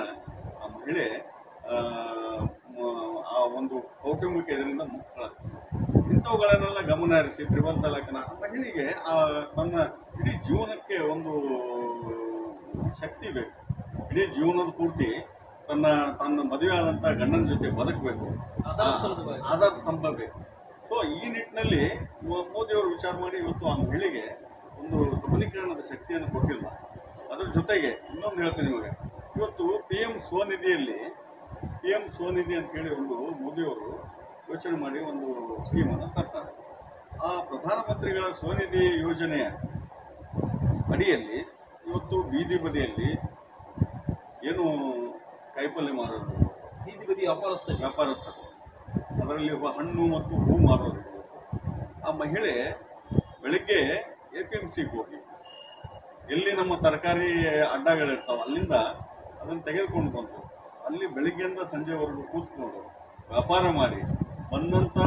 ಆ ಮಹಿಳೆ ಆ ಒಂದು ಕೌಟುಂಬಿಕ ಇದರಿಂದ ಮುಕ್ತಳಾಗ್ತದೆ. ಇಂಥವುಗಳನ್ನೆಲ್ಲ ಗಮನ ಹರಿಸಿ ತ್ರಿಬಲ್ ತಲಾಕ್ನ ಮಹಿಳೆಗೆ ತನ್ನ ಇಡೀ ಜೀವನಕ್ಕೆ ಒಂದು ಶಕ್ತಿ ಬೇಕು. ಇಡೀ ಜೀವನದ ಪೂರ್ತಿ ತನ್ನ ಮದುವೆ ಆದಂಥ ಗಂಡನ ಜೊತೆ ಬದುಕಬೇಕು, ಆಧಾರ ಸ್ತಂಭ ಬೇಕು. ಸೊ ಈ ನಿಟ್ಟಿನಲ್ಲಿ ಮೋದಿಯವರು ವಿಚಾರ ಮಾಡಿ ಇವತ್ತು ಆ ಮಹಿಳೆಗೆ ಒಂದು ಸಬಲೀಕರಣದ ಶಕ್ತಿಯನ್ನು ಕೊಟ್ಟಿಲ್ಲ. ಅದರ ಜೊತೆಗೆ ಇನ್ನೊಂದು ಹೇಳ್ತೀನಿ ನಿಮಗೆ, ಇವತ್ತು PM ಸ್ವನಿಧಿ ಅಂತ ಹೇಳಿ ಒಂದು ಮೋದಿಯವರು ಯೋಚನೆ ಮಾಡಿ ಒಂದು ಸ್ಕೀಮನ್ನು ತರ್ತಾರೆ. ಆ ಪ್ರಧಾನಮಂತ್ರಿಗಳ ಸ್ವನಿಧಿ ಯೋಜನೆಯ ಅಡಿಯಲ್ಲಿ ಇವತ್ತು ಬೀದಿ ಬದಿಯಲ್ಲಿ ಏನು ಕಾಯಿಪಲ್ಯ ಮಾರೋರು, ಬೀದಿ ಬದಿ ವ್ಯಾಪಾರಸ್ಥರು, ಅದರಲ್ಲಿ ಒಬ್ಬ ಹಣ್ಣು ಮತ್ತು ಹೂ ಮಾರೋರು, ಆ ಮಹಿಳೆ ಬೆಳಗ್ಗೆ APMCಗೆ ಹೋಗಿ ಎಲ್ಲಿ ನಮ್ಮ ತರಕಾರಿ ಅಡ್ಡಗಳಿರ್ತಾವೆ ಅಲ್ಲಿಂದ ಅದನ್ನು ತೆಗೆದುಕೊಂಡು ಬಂದು ಅಲ್ಲಿ ಬೆಳಿಗ್ಗೆಯಿಂದ ಸಂಜೆವರೆಗೂ ಕೂತ್ಕೊಂಡು ವ್ಯಾಪಾರ ಮಾಡಿ ಬಂದಂಥ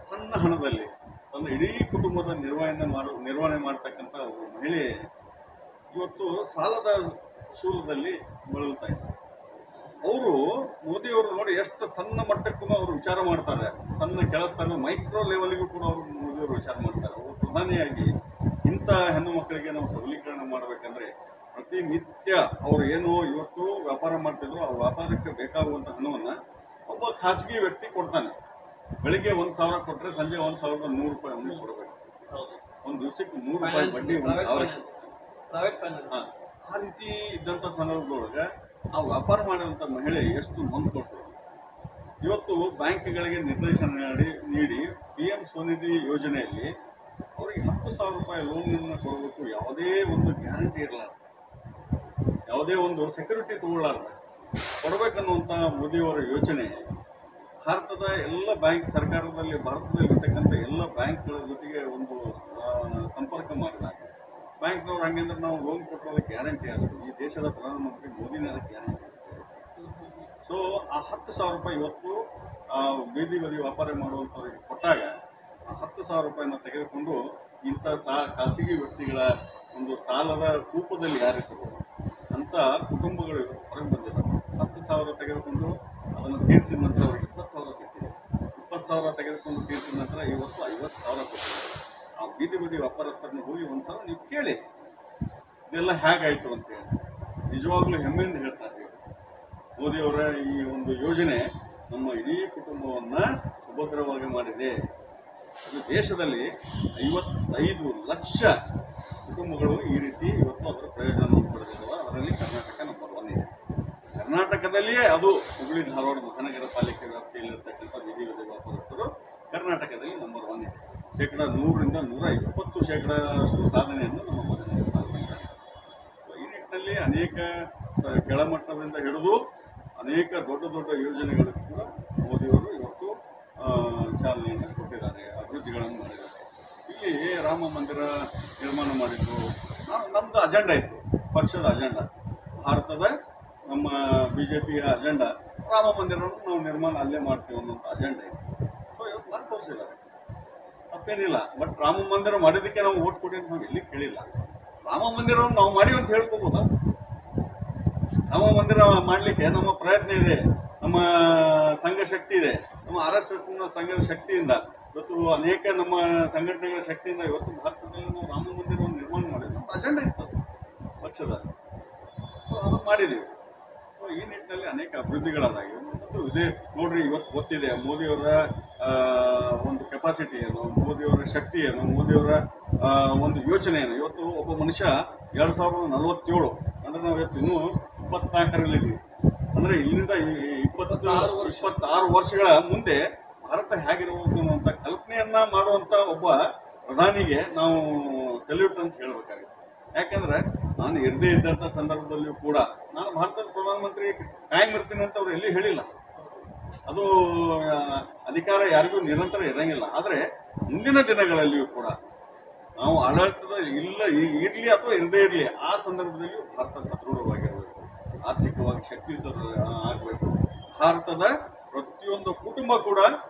ಸಣ್ಣ ಹಣದಲ್ಲಿ ತನ್ನ ಇಡೀ ಕುಟುಂಬದ ನಿರ್ವಹಣೆ ಮಾಡ್ತಕ್ಕಂಥ ಒಬ್ಬ ಮಹಿಳೆ ಇವತ್ತು ಸಾಲದ ಶೂಲದಲ್ಲಿ ಬಳಲ್ತಾ ಇದ್ದಾರೆ. ಅವರು ಮೋದಿಯವರು ನೋಡಿ ಎಷ್ಟು ಸಣ್ಣ ಮಟ್ಟಕ್ಕೂ ಅವರು ವಿಚಾರ ಮಾಡ್ತಾರೆ, ಸಣ್ಣ ಕೆಲಸದಲ್ಲಿ ಮೈಕ್ರೋ ಲೆವೆಲ್ಗೂ ಕೂಡ ಅವರು ಮೋದಿಯವರು ವಿಚಾರ ಮಾಡ್ತಾರೆ. ಅವರು ಪ್ರಧಾನಿಯಾಗಿ ಇಂಥ ಹೆಣ್ಣು ಮಕ್ಕಳಿಗೆ ನಾವು ಸಬಲೀಕರಣ ಮಾಡಬೇಕಂದ್ರೆ ಪ್ರತಿನಿತ್ಯ ಅವರು ಏನು ಇವತ್ತು ವ್ಯಾಪಾರ ಮಾಡ್ತಿದ್ರು ಆ ವ್ಯಾಪಾರಕ್ಕೆ ಬೇಕಾಗುವಂಥ ಹಣವನ್ನು ಒಬ್ಬ ಖಾಸಗಿ ವ್ಯಕ್ತಿ ಕೊಡ್ತಾನೆ. ಬೆಳಿಗ್ಗೆ 1,000 ಕೊಟ್ಟರೆ ಸಂಜೆ 1,100 ರೂಪಾಯಿ ಅವನಿಗೆ ಕೊಡಬೇಕು. ಒಂದು ದಿವಸಕ್ಕೆ 100 ರೂಪಾಯಿ ಬಡ್ಡಿ 1,000. ಆ ರೀತಿ ಇದ್ದಂಥ ಸಂದರ್ಭದೊಳಗೆ ಆ ವ್ಯಾಪಾರ ಮಾಡಿದಂಥ ಮಹಿಳೆ ಎಷ್ಟು ನೊಂದು ಕೊಟ್ಟರು. ಇವತ್ತು ಬ್ಯಾಂಕ್ಗಳಿಗೆ ನಿರ್ದೇಶನ ನೀಡಿ PM ಸ್ವನಿಧಿ ಯೋಜನೆಯಲ್ಲಿ ಅವರಿಗೆ 10,000 ರೂಪಾಯಿ ಲೋನನ್ನು ಕೊಡಬೇಕು. ಯಾವುದೇ ಒಂದು ಗ್ಯಾರಂಟಿ ಇರಲಾರ್ದು, ಯಾವುದೇ ಒಂದು ಸೆಕ್ಯೂರಿಟಿ ತಗೊಳ್ಳಾರ್ದು ಕೊಡಬೇಕನ್ನುವಂಥ ಮೋದಿಯವರ ಯೋಚನೆ ಭಾರತದ ಎಲ್ಲ ಭಾರತದಲ್ಲಿ ಇರ್ತಕ್ಕಂಥ ಎಲ್ಲ ಬ್ಯಾಂಕ್ಗಳ ಜೊತೆಗೆ ಒಂದು ಸಂಪರ್ಕ ಮಾಡಿದಾಗ ಬ್ಯಾಂಕ್ನವ್ರು ಹಂಗಂದ್ರೆ ನಾವು ಲೋನ್ ಕೊಟ್ಟರೆ ಗ್ಯಾರಂಟಿ ಆಗುತ್ತೆ. ಈ ದೇಶದ ಪ್ರಧಾನಮಂತ್ರಿ ಮೋದಿನೇ ಅದಕ್ಕೆ ಗ್ಯಾರಂಟಿ ಆಗ್ತದೆ. ಸೊ ಆ 10,000 ರೂಪಾಯಿ ಇವತ್ತು ಬೀದಿ ಬದಿ ವ್ಯಾಪಾರ ಮಾಡುವಂಥವ್ರಿಗೆ ಕೊಟ್ಟಾಗ ಆ 10,000 ರೂಪಾಯಿನ ತೆಗೆದುಕೊಂಡು ಇಂಥ ಖಾಸಗಿ ವ್ಯಕ್ತಿಗಳ ಒಂದು ಸಾಲದ ಕೂಪದಲ್ಲಿ ಯಾರಿರ್ತಾರೆ ಅಂಥ ಕುಟುಂಬಗಳು ಹೊರಗೆ ಬಂದಿದ್ದಾರೆ. 10,000 ತೆಗೆದುಕೊಂಡು ಅದನ್ನು ತೀರಿಸಿದ ನಂತರ ಅವ್ರಿಗೆ 20,000 ಸಿಗ್ತಿದೆ. 20,000 ತೆಗೆದುಕೊಂಡು ತೀರಿಸಿದ ನಂತರ ಇವತ್ತು 50,000 ಕೊಟ್ಟಿದ್ದಾರೆ. ಆ ಬೀದಿ ಬದಿ ವ್ಯಾಪಾರಸ್ಥರನ್ನ ಹೋಗಿ ಒಂದ್ಸಲ ನೀವು ಕೇಳಿ ಇದೆಲ್ಲ ಹೇಗಾಯಿತು ಅಂತೇಳಿ ನಿಜವಾಗ್ಲೂ ಹೆಮ್ಮೆಯಿಂದ ಹೇಳ್ತಾರೆ. ಮೋದಿಯವರ ಈ ಒಂದು ಯೋಜನೆ ನಮ್ಮ ಇಡೀ ಕುಟುಂಬವನ್ನು ಸುಭದ್ರವಾಗಿ ಮಾಡಿದೆ. ಇದು ದೇಶದಲ್ಲಿ 55 ಲಕ್ಷ ಕುಟುಂಬಗಳು ಈ ರೀತಿ ಇವತ್ತು ಅದರ ಪ್ರಯೋಜನವನ್ನು ಪಡೆದಿರುವ. ಅದರಲ್ಲಿ ಕರ್ನಾಟಕ ನಂಬರ್ 1 ಇದೆ. ಕರ್ನಾಟಕದಲ್ಲಿಯೇ ಅದು ಹುಬ್ಬಳ್ಳಿ ಧಾರವಾಡ ಮಹಾನಗರ ಪಾಲಿಕೆ ವ್ಯಾಪ್ತಿಯಲ್ಲಿರ್ತಕ್ಕಂಥ ಬೀದಿ ಬದಿ ವ್ಯಾಪಾರಸ್ಥರು ಕರ್ನಾಟಕದಲ್ಲಿ ನಂಬರ್ 1 ಇದೆ. 100ರಿಂದ 120% ಸಾಧನೆಯನ್ನು ನಮ್ಮ ಮಹಾನಗರ ಪಾಲಿಕೆ. ಈ ನಿಟ್ಟಿನಲ್ಲಿ ಅನೇಕ ಕೆಳಮಟ್ಟದಿಂದ ಹಿಡಿದು ಅನೇಕ ದೊಡ್ಡ ದೊಡ್ಡ ಯೋಜನೆಗಳಿಗೂ ಕೂಡ ಮೋದಿಯವರು ಇವತ್ತು ಚಾಲನೆಯನ್ನು ಕೊಟ್ಟಿದ್ದಾರೆ, ಅಭಿವೃದ್ಧಿಗಳನ್ನು ಮಾಡಿದ್ದಾರೆ. ಇಲ್ಲಿ ರಾಮ ಮಂದಿರ ನಿರ್ಮಾಣ ಮಾಡಿದ್ದು ನಮ್ಮದು ಅಜೆಂಡಾ ಇತ್ತು, ಪಕ್ಷದ ಅಜೆಂಡಾ, ಭಾರತದ ನಮ್ಮ BJPಯ ಅಜೆಂಡಾ ರಾಮ ಮಂದಿರವನ್ನು ನಾವು ನಿರ್ಮಾಣ ಅಲ್ಲೇ ಮಾಡ್ತೀವಿ ಅನ್ನೋಂಥ ಅಜೆಂಡಾ ಇತ್ತು. ಸೊ ಇವತ್ತು ಮಾಡಿ ತೋರಿಸಿದ್ದಾರೆ, ತಪ್ಪೇನಿಲ್ಲ. ಬಟ್ ರಾಮ ಮಂದಿರ ಮಾಡಿದ್ದಕ್ಕೆ ನಾವು ಓಟ್ ಕೊಡಿ ಅಂತ ನಾವು ಎಲ್ಲಿ ಕೇಳಿಲ್ಲ. ರಾಮ ಮಂದಿರವನ್ನು ನಾವು ಮಾಡಿ ಅಂತ ಹೇಳ್ಕೋಬೋದಾ? ರಾಮ ಮಂದಿರ ಮಾಡಲಿಕ್ಕೆ ನಮ್ಮ ಪ್ರಯತ್ನ ಇದೆ, ನಮ್ಮ ಸಂಘ ಶಕ್ತಿ ಇದೆ, ನಮ್ಮ RSSನ ಸಂಘದ ಶಕ್ತಿಯಿಂದ ಇವತ್ತು ಅನೇಕ ನಮ್ಮ ಸಂಘಟನೆಗಳ ಶಕ್ತಿಯಿಂದ ಇವತ್ತು ಭಾರತದಲ್ಲಿ ನಾವು ರಾಮ ಮಂದಿರವನ್ನು ನಿರ್ಮಾಣ ಮಾಡಿದ್ವಿ. ನಮ್ಮ ಅಜೆಂಡಾ ಇತ್ತು ಪಕ್ಷದ, ಸೊ ಅದು ಮಾಡಿದ್ದೀವಿ. ಸೊ ಈ ನಿಟ್ಟಿನಲ್ಲಿ ಅನೇಕ ಅಭಿವೃದ್ಧಿಗಳಾದಾಗಿವೆ. ಮತ್ತು ಇದೇ ನೋಡ್ರಿ, ಇವತ್ತು ಗೊತ್ತಿದೆ ಮೋದಿಯವರ ಒಂದು ಕೆಪಾಸಿಟಿ ಏನು, ಮೋದಿಯವರ ಶಕ್ತಿ ಏನು, ಮೋದಿಯವರ ಒಂದು ಯೋಚನೆ ಏನು. ಇವತ್ತು ಒಬ್ಬ ಮನುಷ್ಯ 2047 ಅಂದರೆ ಅಂದ್ರೆ ನಾವು ಇವತ್ತು ಇನ್ನೂ 24ರಲ್ಲಿದ್ದೀವಿ. ಅಂದ್ರೆ ಇಲ್ಲಿಂದ 26 ವರ್ಷಗಳ ಮುಂದೆ ಭಾರತ ಹೇಗಿರಬೇಕು ಅನ್ನುವಂಥ ಕಲ್ಪನೆಯನ್ನ ಮಾಡುವಂತ ಒಬ್ಬ ಪ್ರಧಾನಿಗೆ ನಾವು ಸೆಲ್ಯೂಟ್ ಅಂತ ಹೇಳ್ಬೇಕಾಗುತ್ತೆ. ಯಾಕಂದ್ರೆ ನಾನು ಇರದೇ ಇದ್ದಂಥ ಸಂದರ್ಭದಲ್ಲಿಯೂ ಕೂಡ ನಾನು ಭಾರತದ ಪ್ರಧಾನಮಂತ್ರಿ ಕಾಯಂ ಇರ್ತೀನಿ ಅಂತ ಅವ್ರು ಎಲ್ಲಿ ಹೇಳಿಲ್ಲ. ಅದು ಅಧಿಕಾರ ಯಾರಿಗೂ ನಿರಂತರ ಇರಂಗಿಲ್ಲ. ಆದರೆ ಮುಂದಿನ ದಿನಗಳಲ್ಲಿಯೂ ಕೂಡ ನಾವು ಆಡಳಿತದ ಇರಲಿ ಅಥವಾ ಇರದೇ ಇರಲಿ, ಆ ಸಂದರ್ಭದಲ್ಲಿಯೂ ಭಾರತ ಸದೃಢವಾಗಿರಬೇಕು, ಆರ್ಥಿಕವಾಗಿ ಶಕ್ತಿಯುತ ಆಗಬೇಕು. ಭಾರತದ ಪ್ರತಿಯೊಂದು ಕುಟುಂಬ ಕೂಡ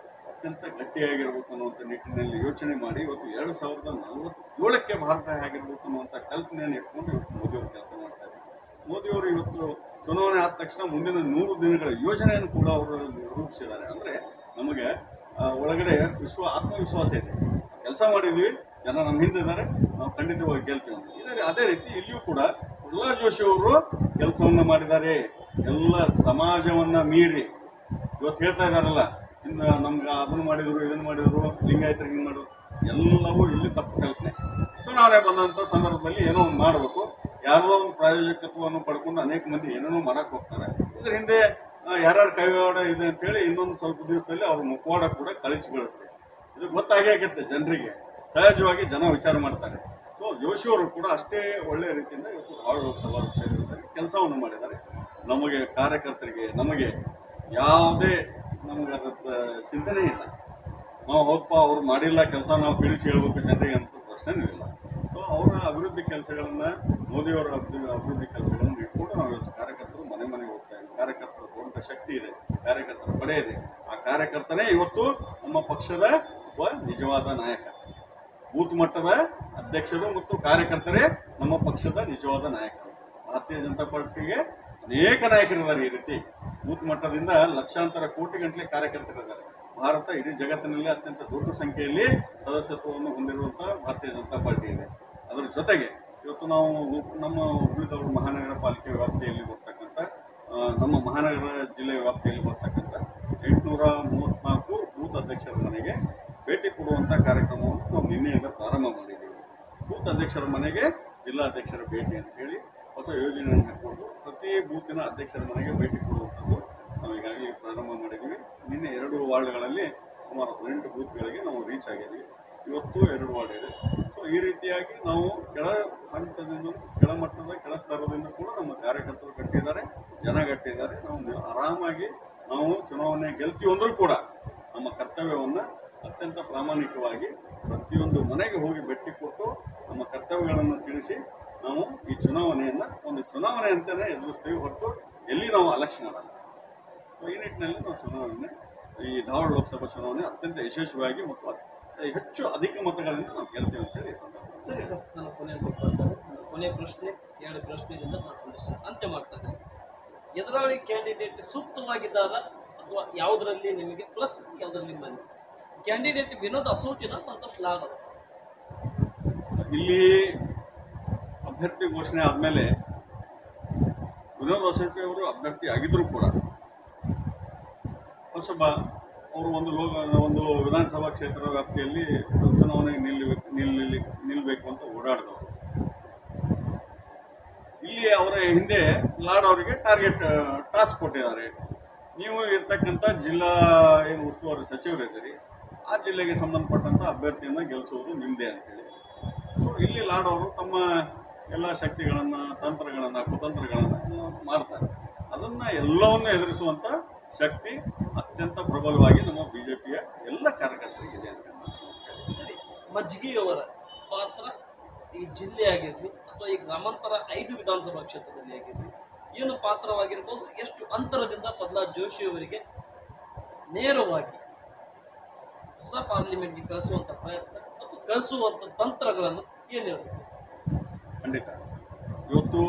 ಅತ್ಯಂತ ಗಟ್ಟಿಯಾಗಿರ್ಬೇಕು ಅನ್ನುವಂಥ ನಿಟ್ಟಿನಲ್ಲಿ ಯೋಚನೆ ಮಾಡಿ ಇವತ್ತು 2047ಕ್ಕೆ ಭಾರತ ಹೇಗಿರ್ಬೇಕು ಅನ್ನುವಂಥ ಕಲ್ಪನೆಯನ್ನು ಇಟ್ಕೊಂಡು ಇವತ್ತು ಮೋದಿಯವರು ಕೆಲಸ ಮಾಡ್ತಾ ಇದ್ದಾರೆ. ಮೋದಿಯವರು ಇವತ್ತು ಚುನಾವಣೆ ಆದ ತಕ್ಷಣ ಮುಂದಿನ 100 ದಿನಗಳ ಯೋಜನೆಯನ್ನು ಕೂಡ ಅವರು ರೂಪಿಸಿದ್ದಾರೆ. ಅಂದರೆ ನಮಗೆ ಒಳಗಡೆ ಆತ್ಮವಿಶ್ವಾಸ ಇದೆ. ಕೆಲಸ ಮಾಡಿದ್ವಿ, ಜನ ನಮ್ಮ ಹಿಂದಿದ್ದಾರೆ, ನಾವು ಖಂಡಿತವಾಗಿ ಗೆಲ್ತೀವಿ ಅಂತ. ಅದೇ ರೀತಿ ಇಲ್ಲಿಯೂ ಕೂಡ ಪ್ರಹ್ಲಾದ್ ಜೋಶಿ ಅವರು ಕೆಲಸವನ್ನು ಮಾಡಿದ್ದಾರೆ. ಎಲ್ಲ ಸಮಾಜವನ್ನ ಮೀರಿ ಇವತ್ತು ಹೇಳ್ತಾ ಇದ್ದಾರಲ್ಲ, ಇನ್ನು ನಮ್ಗೆ ಅದನ್ನು ಮಾಡಿದ್ರು ಇದನ್ನು ಮಾಡಿದ್ರು, ಲಿಂಗಾಯತರಿಗೆ ಹಿಂಗೆ ಮಾಡಿದ್ರು, ಎಲ್ಲವೂ ಇಲ್ಲಿ ತಪ್ಪು ಕಲ್ಪನೆ. ಚುನಾವಣೆ ಬಂದಂಥ ಸಂದರ್ಭದಲ್ಲಿ ಏನೋ ಒಂದು ಮಾಡಬೇಕು, ಯಾರೋ ಒಂದು ಪ್ರಾಯೋಜಕತ್ವವನ್ನು ಪಡ್ಕೊಂಡು ಅನೇಕ ಮಂದಿ ಏನೇನೋ ಮಾಡಕ್ಕೆ ಹೋಗ್ತಾರೆ. ಇದ್ರ ಹಿಂದೆ ಯಾರ್ಯಾರು ಕೈವಾಡ ಇದೆ ಅಂತೇಳಿ ಇನ್ನೊಂದು ಸ್ವಲ್ಪ ದಿವಸದಲ್ಲಿ ಅವ್ರ ಮುಖವಾಡ ಕೂಡ ಕಳಿಸಿ ಬೀಳುತ್ತೆ. ಇದು ಗೊತ್ತಾಗೇ ಆಗುತ್ತೆ ಜನರಿಗೆ, ಸಹಜವಾಗಿ ಜನ ವಿಚಾರ ಮಾಡ್ತಾರೆ. ಸೊ ಜೋಶಿಯವರು ಕೂಡ ಅಷ್ಟೇ ಒಳ್ಳೆಯ ರೀತಿಯಿಂದ ಇವತ್ತು ಧಾರವಾಡ ಲೋಕಸಭಾ ಕ್ಷೇತ್ರದಲ್ಲಿ ಕೆಲಸವನ್ನು ಮಾಡಿದ್ದಾರೆ. ನಮಗೆ ಕಾರ್ಯಕರ್ತರಿಗೆ ನಮಗೆ ಯಾವುದೇ ನಮಗೆ ಅದರ ಚಿಂತನೆ ಇಲ್ಲ. ನಾವು ಹೋಗಪ್ಪ ಅವ್ರು ಮಾಡಿಲ್ಲ ಕೆಲಸ ನಾವು ತಿಳಿಸಿ ಹೇಳ್ಬೇಕು ಜನರಿಗೆ ಅಂತ ಪ್ರಶ್ನೆನೂ ಇಲ್ಲ. ಸೊ ಅವರ ಅಭಿವೃದ್ಧಿ ಕೆಲಸಗಳನ್ನು, ಮೋದಿಯವರ ಅಭಿವೃದ್ಧಿ ಕೆಲಸಗಳನ್ನು ಇಟ್ಕೊಂಡು ನಾವು ಇವತ್ತು ಕಾರ್ಯಕರ್ತರು ಮನೆ ಮನೆಗೆ ಹೋಗ್ತಾ ಇದ್ದೀವಿ. ಕಾರ್ಯಕರ್ತರ ದೊಡ್ಡ ಶಕ್ತಿ ಇದೆ, ಕಾರ್ಯಕರ್ತರ ಪಡೆ ಇದೆ. ಆ ಕಾರ್ಯಕರ್ತನೇ ಇವತ್ತು ನಮ್ಮ ಪಕ್ಷದ ಒಬ್ಬ ನಿಜವಾದ ನಾಯಕ. ಬೂತ್ ಮಟ್ಟದ ಅಧ್ಯಕ್ಷರು ಮತ್ತು ಕಾರ್ಯಕರ್ತರೇ ನಮ್ಮ ಪಕ್ಷದ ನಿಜವಾದ ನಾಯಕರು. ಭಾರತೀಯ ಜನತಾ ಪಾರ್ಟಿಗೆ ಅನೇಕ ನಾಯಕರಿದ್ದಾರೆ. ಈ ರೀತಿ ಬೂತ್ ಮಟ್ಟದಿಂದ ಲಕ್ಷಾಂತರ ಕೋಟಿ ಗಂಟಲೆ ಕಾರ್ಯಕರ್ತರಿದ್ದಾರೆ. ಭಾರತ ಇಡೀ ಜಗತ್ತಿನಲ್ಲಿ ಅತ್ಯಂತ ದೊಡ್ಡ ಸಂಖ್ಯೆಯಲ್ಲಿ ಸದಸ್ಯತ್ವವನ್ನು ಹೊಂದಿರುವಂತಹ ಭಾರತೀಯ ಜನತಾ ಪಾರ್ಟಿ ಇದೆ. ಅದರ ಜೊತೆಗೆ ಇವತ್ತು ನಾವು ನಮ್ಮ ಹುಬ್ಬಳ್ಳಿ ಮಹಾನಗರ ಪಾಲಿಕೆ ವ್ಯಾಪ್ತಿಯಲ್ಲಿ ಬರ್ತಕ್ಕಂಥ, ನಮ್ಮ ಮಹಾನಗರ ಜಿಲ್ಲೆ ವ್ಯಾಪ್ತಿಯಲ್ಲಿ ಬರ್ತಕ್ಕಂಥ 834 ಬೂತ್ ಅಧ್ಯಕ್ಷರ ಮನೆಗೆ ಭೇಟಿ ಕೊಡುವಂಥ ಕಾರ್ಯಕ್ರಮವನ್ನು ನಾವು ನಿನ್ನೆಯಿಂದ ಪ್ರಾರಂಭ ಮಾಡಿದ್ದೀವಿ. ಬೂತ್ ಅಧ್ಯಕ್ಷರ ಮನೆಗೆ ಜಿಲ್ಲಾಧ್ಯಕ್ಷರ ಭೇಟಿ ಅಂತ ಹೇಳಿ ಹೊಸ ಯೋಜನೆಯನ್ನು ಹಾಕಿಕೊಂಡು ಪ್ರತಿ ಬೂತಿನ ಅಧ್ಯಕ್ಷರ ಮನೆಗೆ ಭೇಟಿ ಕೊಡುವಂಥದ್ದು ನಾವು ಈಗಾಗಲೇ ಪ್ರಾರಂಭ ಮಾಡಿದ್ದೀವಿ. ನಿನ್ನೆ 2 ವಾರ್ಡ್ಗಳಲ್ಲಿ ಸುಮಾರು 18 ಬೂತ್ಗಳಿಗೆ ನಾವು ರೀಚ್ ಆಗಿದ್ದೀವಿ. ಇವತ್ತು 2 ವಾರ್ಡ್ ಇದೆ. ಸೊ ಈ ರೀತಿಯಾಗಿ ನಾವು ಕೆಳ ಹಂತದಿಂದ, ಕೆಳಮಟ್ಟದ ಕೆಳ ಸ್ತರದಿಂದ ಕೂಡ ನಮ್ಮ ಕಾರ್ಯಕರ್ತರು ಗಟ್ಟಿದ್ದಾರೆ, ಜನ ಗಟ್ಟಿದ್ದಾರೆ. ನಾವು ಆರಾಮಾಗಿ ನಾವು ಚುನಾವಣೆ ಗೆಲ್ತೀವಿ ಅಂದರೂ ಕೂಡ ನಮ್ಮ ಕರ್ತವ್ಯವನ್ನು ಅತ್ಯಂತ ಪ್ರಾಮಾಣಿಕವಾಗಿ ಪ್ರತಿಯೊಂದು ಮನೆಗೆ ಹೋಗಿ ಭೇಟಿ ಕೊಟ್ಟು ನಮ್ಮ ಕರ್ತವ್ಯಗಳನ್ನು ತಿಳಿಸಿ ನಾವು ಈ ಚುನಾವಣೆಯನ್ನು ಒಂದು ಚುನಾವಣೆ ಅಂತಲೇ ಎದುರಿಸ್ತೀವಿ ಹೊರತು ಎಲ್ಲಿ ನಾವು ಅಲಕ್ಷ್ಯ ಮಾಡಲ್ಲ. ಈ ನಿಟ್ಟಿನಲ್ಲಿ ನಾವು ಚುನಾವಣೆ, ಈ ಧಾರವಾಡ ಲೋಕಸಭಾ ಚುನಾವಣೆ ಅತ್ಯಂತ ಯಶಸ್ವಿಯಾಗಿ ಮತ್ತು ಹೆಚ್ಚು ಅಧಿಕ ಮತಗಳಿಂದ ನಾವು ಗೆಲ್ತೀವಿ ಅಂತೇಳಿ ಸಂದರ್ಭ. ಸರಿ ಸರ್, ನನ್ನ ಕೊನೆಯ ಪ್ರಶ್ನೆ 2 ಪ್ರಶ್ನೆಯಿಂದ ನಾನು ಸಂದರ್ಶನ ಅಂತ್ಯ ಮಾಡ್ತೇನೆ. ಎದುರಾಳಿ ಕ್ಯಾಂಡಿಡೇಟ್ ಸೂಕ್ತವಾಗಿದ್ದಾರ ಅಥವಾ ಯಾವುದರಲ್ಲಿ ನಿಮಗೆ ಪ್ಲಸ್, ಯಾವುದರಲ್ಲಿ ಮೈನಸ್? ಕ್ಯಾಂಡಿಡೇಟ್ ವಿನೋದ್ ಅಸೋಟಿನ ಸಂತೋಷ್ ಲಾಡ್ ಇಲ್ಲಿ ಅಭ್ಯರ್ಥಿ ಘೋಷಣೆ ಆದಮೇಲೆ ವಿನೋದ್ ಅಸೋಟಿ ಅವರು ಅಭ್ಯರ್ಥಿ ಆಗಿದ್ದರೂ ಕೂಡ ಹೊಸಬ ಅವರು ಒಂದು ವಿಧಾನಸಭಾ ಕ್ಷೇತ್ರ ವ್ಯಾಪ್ತಿಯಲ್ಲಿ ಚುನಾವಣೆಗೆ ನಿಲ್ಲಬೇಕು ಅಂತ ಓಡಾಡಿದವರು. ಇಲ್ಲಿ ಅವರ ಹಿಂದೆ ಲಾಡ್ ಅವರಿಗೆ ಟಾಸ್ಕ್ ಕೊಟ್ಟಿದ್ದಾರೆ. ನೀವು ಇರ್ತಕ್ಕಂಥ ಜಿಲ್ಲಾ ಏನು ಉಸ್ತುವಾರಿ ಸಚಿವರಿದ್ದೀರಿ, ಆ ಜಿಲ್ಲೆಗೆ ಸಂಬಂಧಪಟ್ಟಂಥ ಅಭ್ಯರ್ಥಿಯನ್ನು ಗೆಲ್ಲಿಸುವುದು ನಿಮ್ಮದೇ ಅಂತೇಳಿ. ಸೊ ಇಲ್ಲಿ ಲಾಡ್ ಅವರು ತಮ್ಮ ಎಲ್ಲ ಶಕ್ತಿಗಳನ್ನು, ತಂತ್ರಗಳನ್ನು, ಕುತಂತ್ರಗಳನ್ನು ಮಾಡ್ತಾರೆ. ಅದನ್ನು ಎಲ್ಲವನ್ನು ಎದುರಿಸುವಂಥ ಶಕ್ತಿ ಅತ್ಯಂತ ಪ್ರಬಲವಾಗಿ ನಮ್ಮ ಬಿಜೆಪಿಯ ಎಲ್ಲ ಕಾರ್ಯಕರ್ತರಿಗಿದೆ ಅಂತ. ಸರಿ, ಮಜ್ಜಿಗೆಯವರ ಪಾತ್ರ ಈ ಜಿಲ್ಲೆ ಆಗಿರಲಿ ಅಥವಾ ಈ ಗ್ರಾಮಾಂತರ 5 ವಿಧಾನಸಭಾ ಕ್ಷೇತ್ರದಲ್ಲಿ ಆಗಿರಲಿ ಏನು ಪಾತ್ರವಾಗಿರ್ಬೋದು? ಎಷ್ಟು ಅಂತರದಿಂದ ಪ್ರಹ್ಲಾದ್ ಜೋಶಿ ಅವರಿಗೆ ನೇರವಾಗಿ ಹೊಸ ಪಾರ್ಲಿಮೆಂಟ್ಗೆ ಕಳಿಸುವಂಥ ಪ್ರಯತ್ನ ಮತ್ತು ಕಳಿಸುವಂಥ ತಂತ್ರಗಳನ್ನು ಏನು ಹೇಳ್ತಾರೆ? ಖಂಡಿತ. ಇವತ್ತು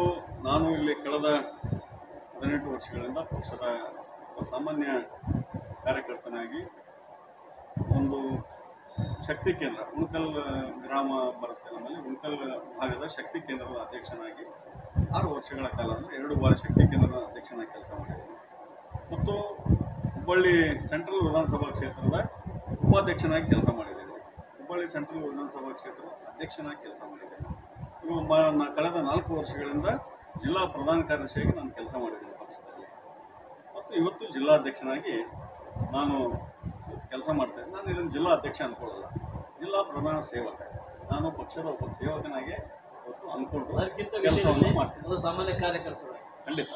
ನಾನು ಇಲ್ಲಿ ಕಳೆದ 18 ವರ್ಷಗಳಿಂದ ಪಕ್ಷದ ಸಾಮಾನ್ಯ ಕಾರ್ಯಕರ್ತನಾಗಿ ಒಂದು ಶಕ್ತಿ ಕೇಂದ್ರ, ಉಣಕಲ್ ಗ್ರಾಮ ಬರುತ್ತೆ ನಮ್ಮಲ್ಲಿ, ಉಣಕಲ್ ಭಾಗದ ಶಕ್ತಿ ಕೇಂದ್ರದ ಅಧ್ಯಕ್ಷನಾಗಿ 6 ವರ್ಷಗಳ ಕಾಲ, ಅಂದರೆ 2 ಬಾರಿ ಶಕ್ತಿ ಕೇಂದ್ರದ ಅಧ್ಯಕ್ಷನಾಗಿ ಕೆಲಸ ಮಾಡಿದ್ದೀನಿ. ಮತ್ತು ಹುಬ್ಬಳ್ಳಿ ಸೆಂಟ್ರಲ್ ವಿಧಾನಸಭಾ ಕ್ಷೇತ್ರದ ಉಪಾಧ್ಯಕ್ಷನಾಗಿ ಕೆಲಸ ಮಾಡಿದ್ದೀನಿ. ಹುಬ್ಬಳ್ಳಿ ಸೆಂಟ್ರಲ್ ವಿಧಾನಸಭಾ ಕ್ಷೇತ್ರದ ಅಧ್ಯಕ್ಷನಾಗಿ ಕೆಲಸ ಮಾಡಿದ್ದೇನೆ. ಕಳೆದ 4 ವರ್ಷಗಳಿಂದ ಜಿಲ್ಲಾ ಪ್ರಧಾನ ಕಾರ್ಯದರ್ಶಿಯಾಗಿ ನಾನು ಕೆಲಸ ಮಾಡಿದ್ದೀನಿ ಪಕ್ಷದಲ್ಲಿ, ಮತ್ತು ಇವತ್ತು ಜಿಲ್ಲಾಧ್ಯಕ್ಷನಾಗಿ ನಾನು ಕೆಲಸ ಮಾಡ್ತೇನೆ. ನಾನು ಇದನ್ನು ಜಿಲ್ಲಾ ಅಧ್ಯಕ್ಷ ಅಂದ್ಕೊಳ್ಳಲ್ಲ, ಜಿಲ್ಲಾ ಪ್ರಧಾನ ಸೇವಕ. ನಾನು ಪಕ್ಷದ ಒಬ್ಬ ಸೇವಕನಾಗಿ ಇವತ್ತು ಅಂದ್ಕೊಂಡು ಅದಕ್ಕಿಂತ ಕೆಲಸವನ್ನು ವಿಷಯದಲ್ಲಿ ಮಾಡ್ತೀನಿ. ಒಂದು ಸಾಮಾನ್ಯ ಕಾರ್ಯಕರ್ತರು ಖಂಡಿತ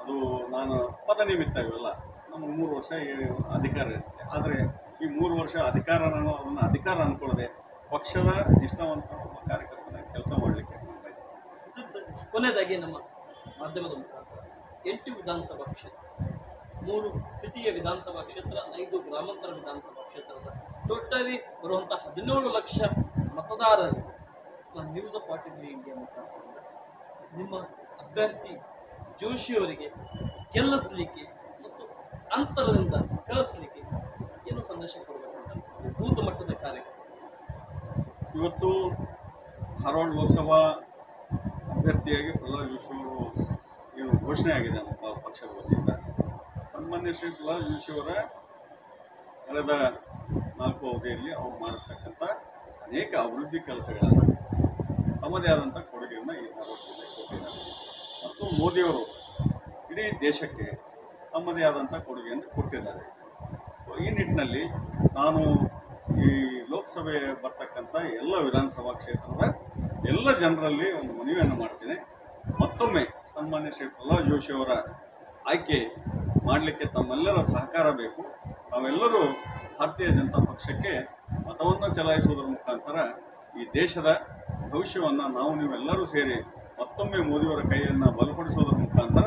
ಅದು ನಾನು ಪದ ನಿಮಿತ್ತ ಇವೆಲ್ಲ ನಮಗೆ 3 ವರ್ಷ ಅಧಿಕಾರ ಇರುತ್ತೆ. ಆದರೆ ಈ 3 ವರ್ಷ ಅದನ್ನು ಅಧಿಕಾರ ಅಂದ್ಕೊಳ್ಳದೆ ಪಕ್ಷದ ನಿಷ್ಠಾವಂತ ಒಬ್ಬ ಕಾರ್ಯಕರ್ತನಾಗಿ ಕೆಲಸ ಮಾಡಲಿಕ್ಕೆ ನಾನು ಬಯಸ್ತೇನೆ. ಸರ್ ಕೊನೆಯದಾಗಿ ನಮ್ಮ ಮಾಧ್ಯಮದ ಮುಖಾಂತರ 8 ವಿಧಾನಸಭಾ ಕ್ಷೇತ್ರ, 3 ಸಿಟಿಯ ವಿಧಾನಸಭಾ ಕ್ಷೇತ್ರ, 5 ಗ್ರಾಮಾಂತರ ವಿಧಾನಸಭಾ ಕ್ಷೇತ್ರದ ಟೋಟಲಿ ಬರುವಂಥ 17 ಲಕ್ಷ ಮತದಾರರಿಗೆ ನ್ಯೂಸ್ ಆಫ್ 43 ಇಂಡಿಯಾ ಮುಖಾಂತರ ನಿಮ್ಮ ಅಭ್ಯರ್ಥಿ ಜೋಶಿಯವರಿಗೆ ಗೆಲ್ಲಿಸಲಿಕ್ಕೆ ಮತ್ತು ಅಂತರದಿಂದ ಕಳಿಸಲಿಕ್ಕೆ ಏನು ಸಂದೇಶ ಕೊಡಬೇಕಂತ ಬೂತ್ ಮಟ್ಟದ ಕಾರ್ಯಕ್ರಮ? ಇವತ್ತು ಧಾರವಾಡ ಲೋಕಸಭಾ ಅಭ್ಯರ್ಥಿಯಾಗಿ ಪ್ರಹ್ಲಾದ್ ಜೋಶಿ ಅವರು ಏನು ಘೋಷಣೆ ಆಗಿದೆ ನಮ್ಮ ಪಕ್ಷದ ವತಿಯಿಂದ. ಸನ್ಮಾನ್ಯ ಶ್ರೀ ಪ್ರಹ್ಲಾದ್ ಜೋಶಿಯವರ ಕಳೆದ 4 ಅವಧಿಯಲ್ಲಿ ಅವ್ರು ಮಾಡಿರ್ತಕ್ಕಂಥ ಅನೇಕ ಅಭಿವೃದ್ಧಿ ಕೆಲಸಗಳನ್ನು ತಮ್ಮದೇ ಆದಂಥ ಕೊಡುಗೆಯನ್ನು ಈ ಧಾರವಾಡ ಜಿಲ್ಲೆಗೆ ಕೊಟ್ಟಿದ್ದಾರೆ. ಮತ್ತು ಮೋದಿಯವರು ಇಡೀ ದೇಶಕ್ಕೆ ತಮ್ಮದೇ ಆದಂಥ ಕೊಡುಗೆಯನ್ನು ಕೊಟ್ಟಿದ್ದಾರೆ. ಸೊ ಈ ನಿಟ್ಟಿನಲ್ಲಿ ನಾನು ಈ ಲೋಕಸಭೆ ಬರ್ತಕ್ಕಂಥ ಎಲ್ಲ ವಿಧಾನಸಭಾ ಕ್ಷೇತ್ರದ ಎಲ್ಲ ಜನರಲ್ಲಿ ಒಂದು ಮನವಿಯನ್ನು ಮಾಡ್ತೀನಿ. ಮತ್ತೊಮ್ಮೆ ಸನ್ಮಾನ್ಯ ಶ್ರೀ ಪ್ರಹ್ಲಾದ್ ಜೋಶಿಯವರ ಆಯ್ಕೆ ಮಾಡಲಿಕ್ಕೆ ತಮ್ಮೆಲ್ಲರ ಸಹಕಾರ ಬೇಕು. ನಾವೆಲ್ಲರೂ ಭಾರತೀಯ ಜನತಾ ಪಕ್ಷಕ್ಕೆ ಮತವನ್ನು ಚಲಾಯಿಸುವುದರ ಮುಖಾಂತರ ಈ ದೇಶದ ಭವಿಷ್ಯವನ್ನು ನೀವೆಲ್ಲರೂ ಸೇರಿ ಮತ್ತೊಮ್ಮೆ ಮೋದಿಯವರ ಕೈಯನ್ನು ಬಲಪಡಿಸೋದ್ರ ಮುಖಾಂತರ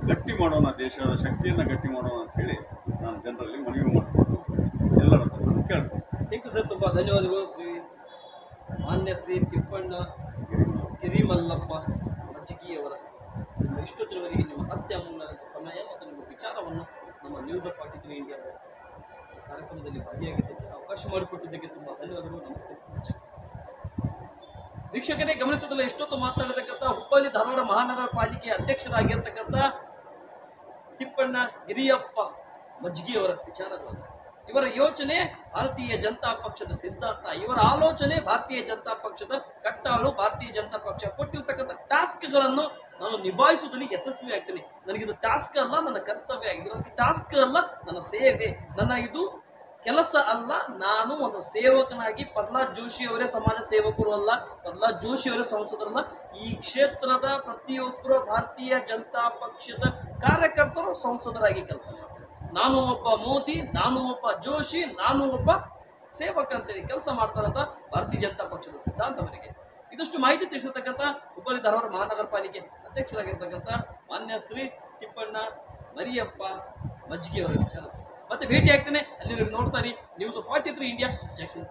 ಗಟ್ಟಿ ಮಾಡೋಣ, ದೇಶದ ಶಕ್ತಿಯನ್ನು ಗಟ್ಟಿ ಮಾಡೋಣ ಅಂಥೇಳಿ ನಾನು ಜನರಲ್ಲಿ ಮನವಿ ಮಾಡಿಕೊಂಡು ಎಲ್ಲರ ಹತ್ರ ನಾನು ಕೇಳ್ತೀನಿ. ಥ್ಯಾಂಕ್ ಯು ಸರ್, ತುಂಬ ಧನ್ಯವಾದಗಳು. ಮಾನ್ಯ ಶ್ರೀ ತಿಪ್ಪಣ್ಣ ಗಿರಿಮಲ್ಲಪ್ಪ ಮಜ್ಜಿಗಿಯವರ ನಿಮ್ಮ ಇಷ್ಟೊತ್ತಿನವರೆಗೆ ನಿಮ್ಮ ಅತ್ಯಮೂಲ್ಯವಾದ ಸಮಯ ಮತ್ತು ನಿಮ್ಮ ವಿಚಾರವನ್ನು ನಮ್ಮ ನ್ಯೂಸ್ ಆಫ್ 43 ಇಂಡಿಯಾದ ಕಾರ್ಯಕ್ರಮದಲ್ಲಿ ಭಾಗಿಯಾಗಿದ್ದಕ್ಕೆ ಅವಕಾಶ ಮಾಡಿಕೊಟ್ಟಿದ್ದಕ್ಕೆ ತುಂಬ ಧನ್ಯವಾದಗಳು. ನಮಸ್ತೆ. ವೀಕ್ಷಕರೇ, ಗಮನಿಸೋದಲ್ಲ ಎಷ್ಟೊತ್ತು ಮಾತಾಡತಕ್ಕಂಥ ಹುಬ್ಬಳ್ಳಿ ಧಾರವಾಡ ಮಹಾನಗರ ಪಾಲಿಕೆ ಅಧ್ಯಕ್ಷರಾಗಿರ್ತಕ್ಕಂಥ ತಿಪ್ಪಣ್ಣ ಗಿರಿಯಪ್ಪ ಮಜ್ಜಿಗಿಯವರ ವಿಚಾರಗಳನ್ನು, ಇವರ ಯೋಚನೆ ಭಾರತೀಯ ಜನತಾ ಪಕ್ಷದ ಸಿದ್ಧಾಂತ, ಇವರ ಆಲೋಚನೆ ಭಾರತೀಯ ಜನತಾ ಪಕ್ಷದ ಕಟ್ಟಾಳು. ಭಾರತೀಯ ಜನತಾ ಪಕ್ಷ ಕೊಟ್ಟಿರ್ತಕ್ಕಂಥ ಟಾಸ್ಕ್ಗಳನ್ನು ನಾನು ನಿಭಾಯಿಸುವುದರಲ್ಲಿ ಯಶಸ್ವಿ ಆಗ್ತೀನಿ. ನನಗಿದು ಟಾಸ್ಕ್ ಅಲ್ಲ, ನನ್ನ ಕರ್ತವ್ಯ ಆಗಿದೆ. ನನಗೆ ಟಾಸ್ಕ್ ಅಲ್ಲ, ನನ್ನ ಸೇವೆ, ನನ್ನ ಇದು ಕೆಲಸ ಅಲ್ಲ. ನಾನು ಒಂದು ಸೇವಕನಾಗಿ, ಪ್ರಹ್ಲಾದ್ ಜೋಶಿ ಅವರೇ ಸಮಾಜ ಸೇವಕರು ಅಲ್ಲ, ಪ್ರಹ್ಲಾದ್ ಜೋಶಿ ಅವರೇ ಸಂಸದರಲ್ಲ, ಈ ಕ್ಷೇತ್ರದ ಪ್ರತಿಯೊಬ್ಬರು ಭಾರತೀಯ ಜನತಾ ಪಕ್ಷದ ಕಾರ್ಯಕರ್ತರು ಸಂಸದರಾಗಿ ಕೆಲಸ ಮಾಡ್ತಾರೆ. ನಾನು ಒಬ್ಬ ಮೋದಿ, ನಾನು ಒಬ್ಬ ಜೋಶಿ, ನಾನು ಒಬ್ಬ ಸೇವಕ ಅಂತೇಳಿ ಕೆಲಸ ಮಾಡ್ತಾರಂತ ಭಾರತೀಯ ಜನತಾ ಪಕ್ಷದ ಸಿದ್ಧಾಂತವರಿಗೆ. ಇದಷ್ಟು ಮಾಹಿತಿ ತಿಳಿಸತಕ್ಕಂಥ ಹುಬ್ಬಳ್ಳಿ ಧಾರವಾಡ ಮಹಾನಗರ ಪಾಲಿಕೆ ಅಧ್ಯಕ್ಷರಾಗಿರ್ತಕ್ಕಂಥ ಮಾನ್ಯ ಶ್ರೀ ತಿಪ್ಪಣ್ಣ ಮರಿಯಪ್ಪ ಮಜ್ಜಿಗಿಯವರ ವಿಚಾರ ಮತ್ತೆ ಭೇಟಿ ಆಗ್ತೇನೆ. ಅಲ್ಲಿ ನೋಡ್ತಾರೆ news of 43 India. Jai Hind.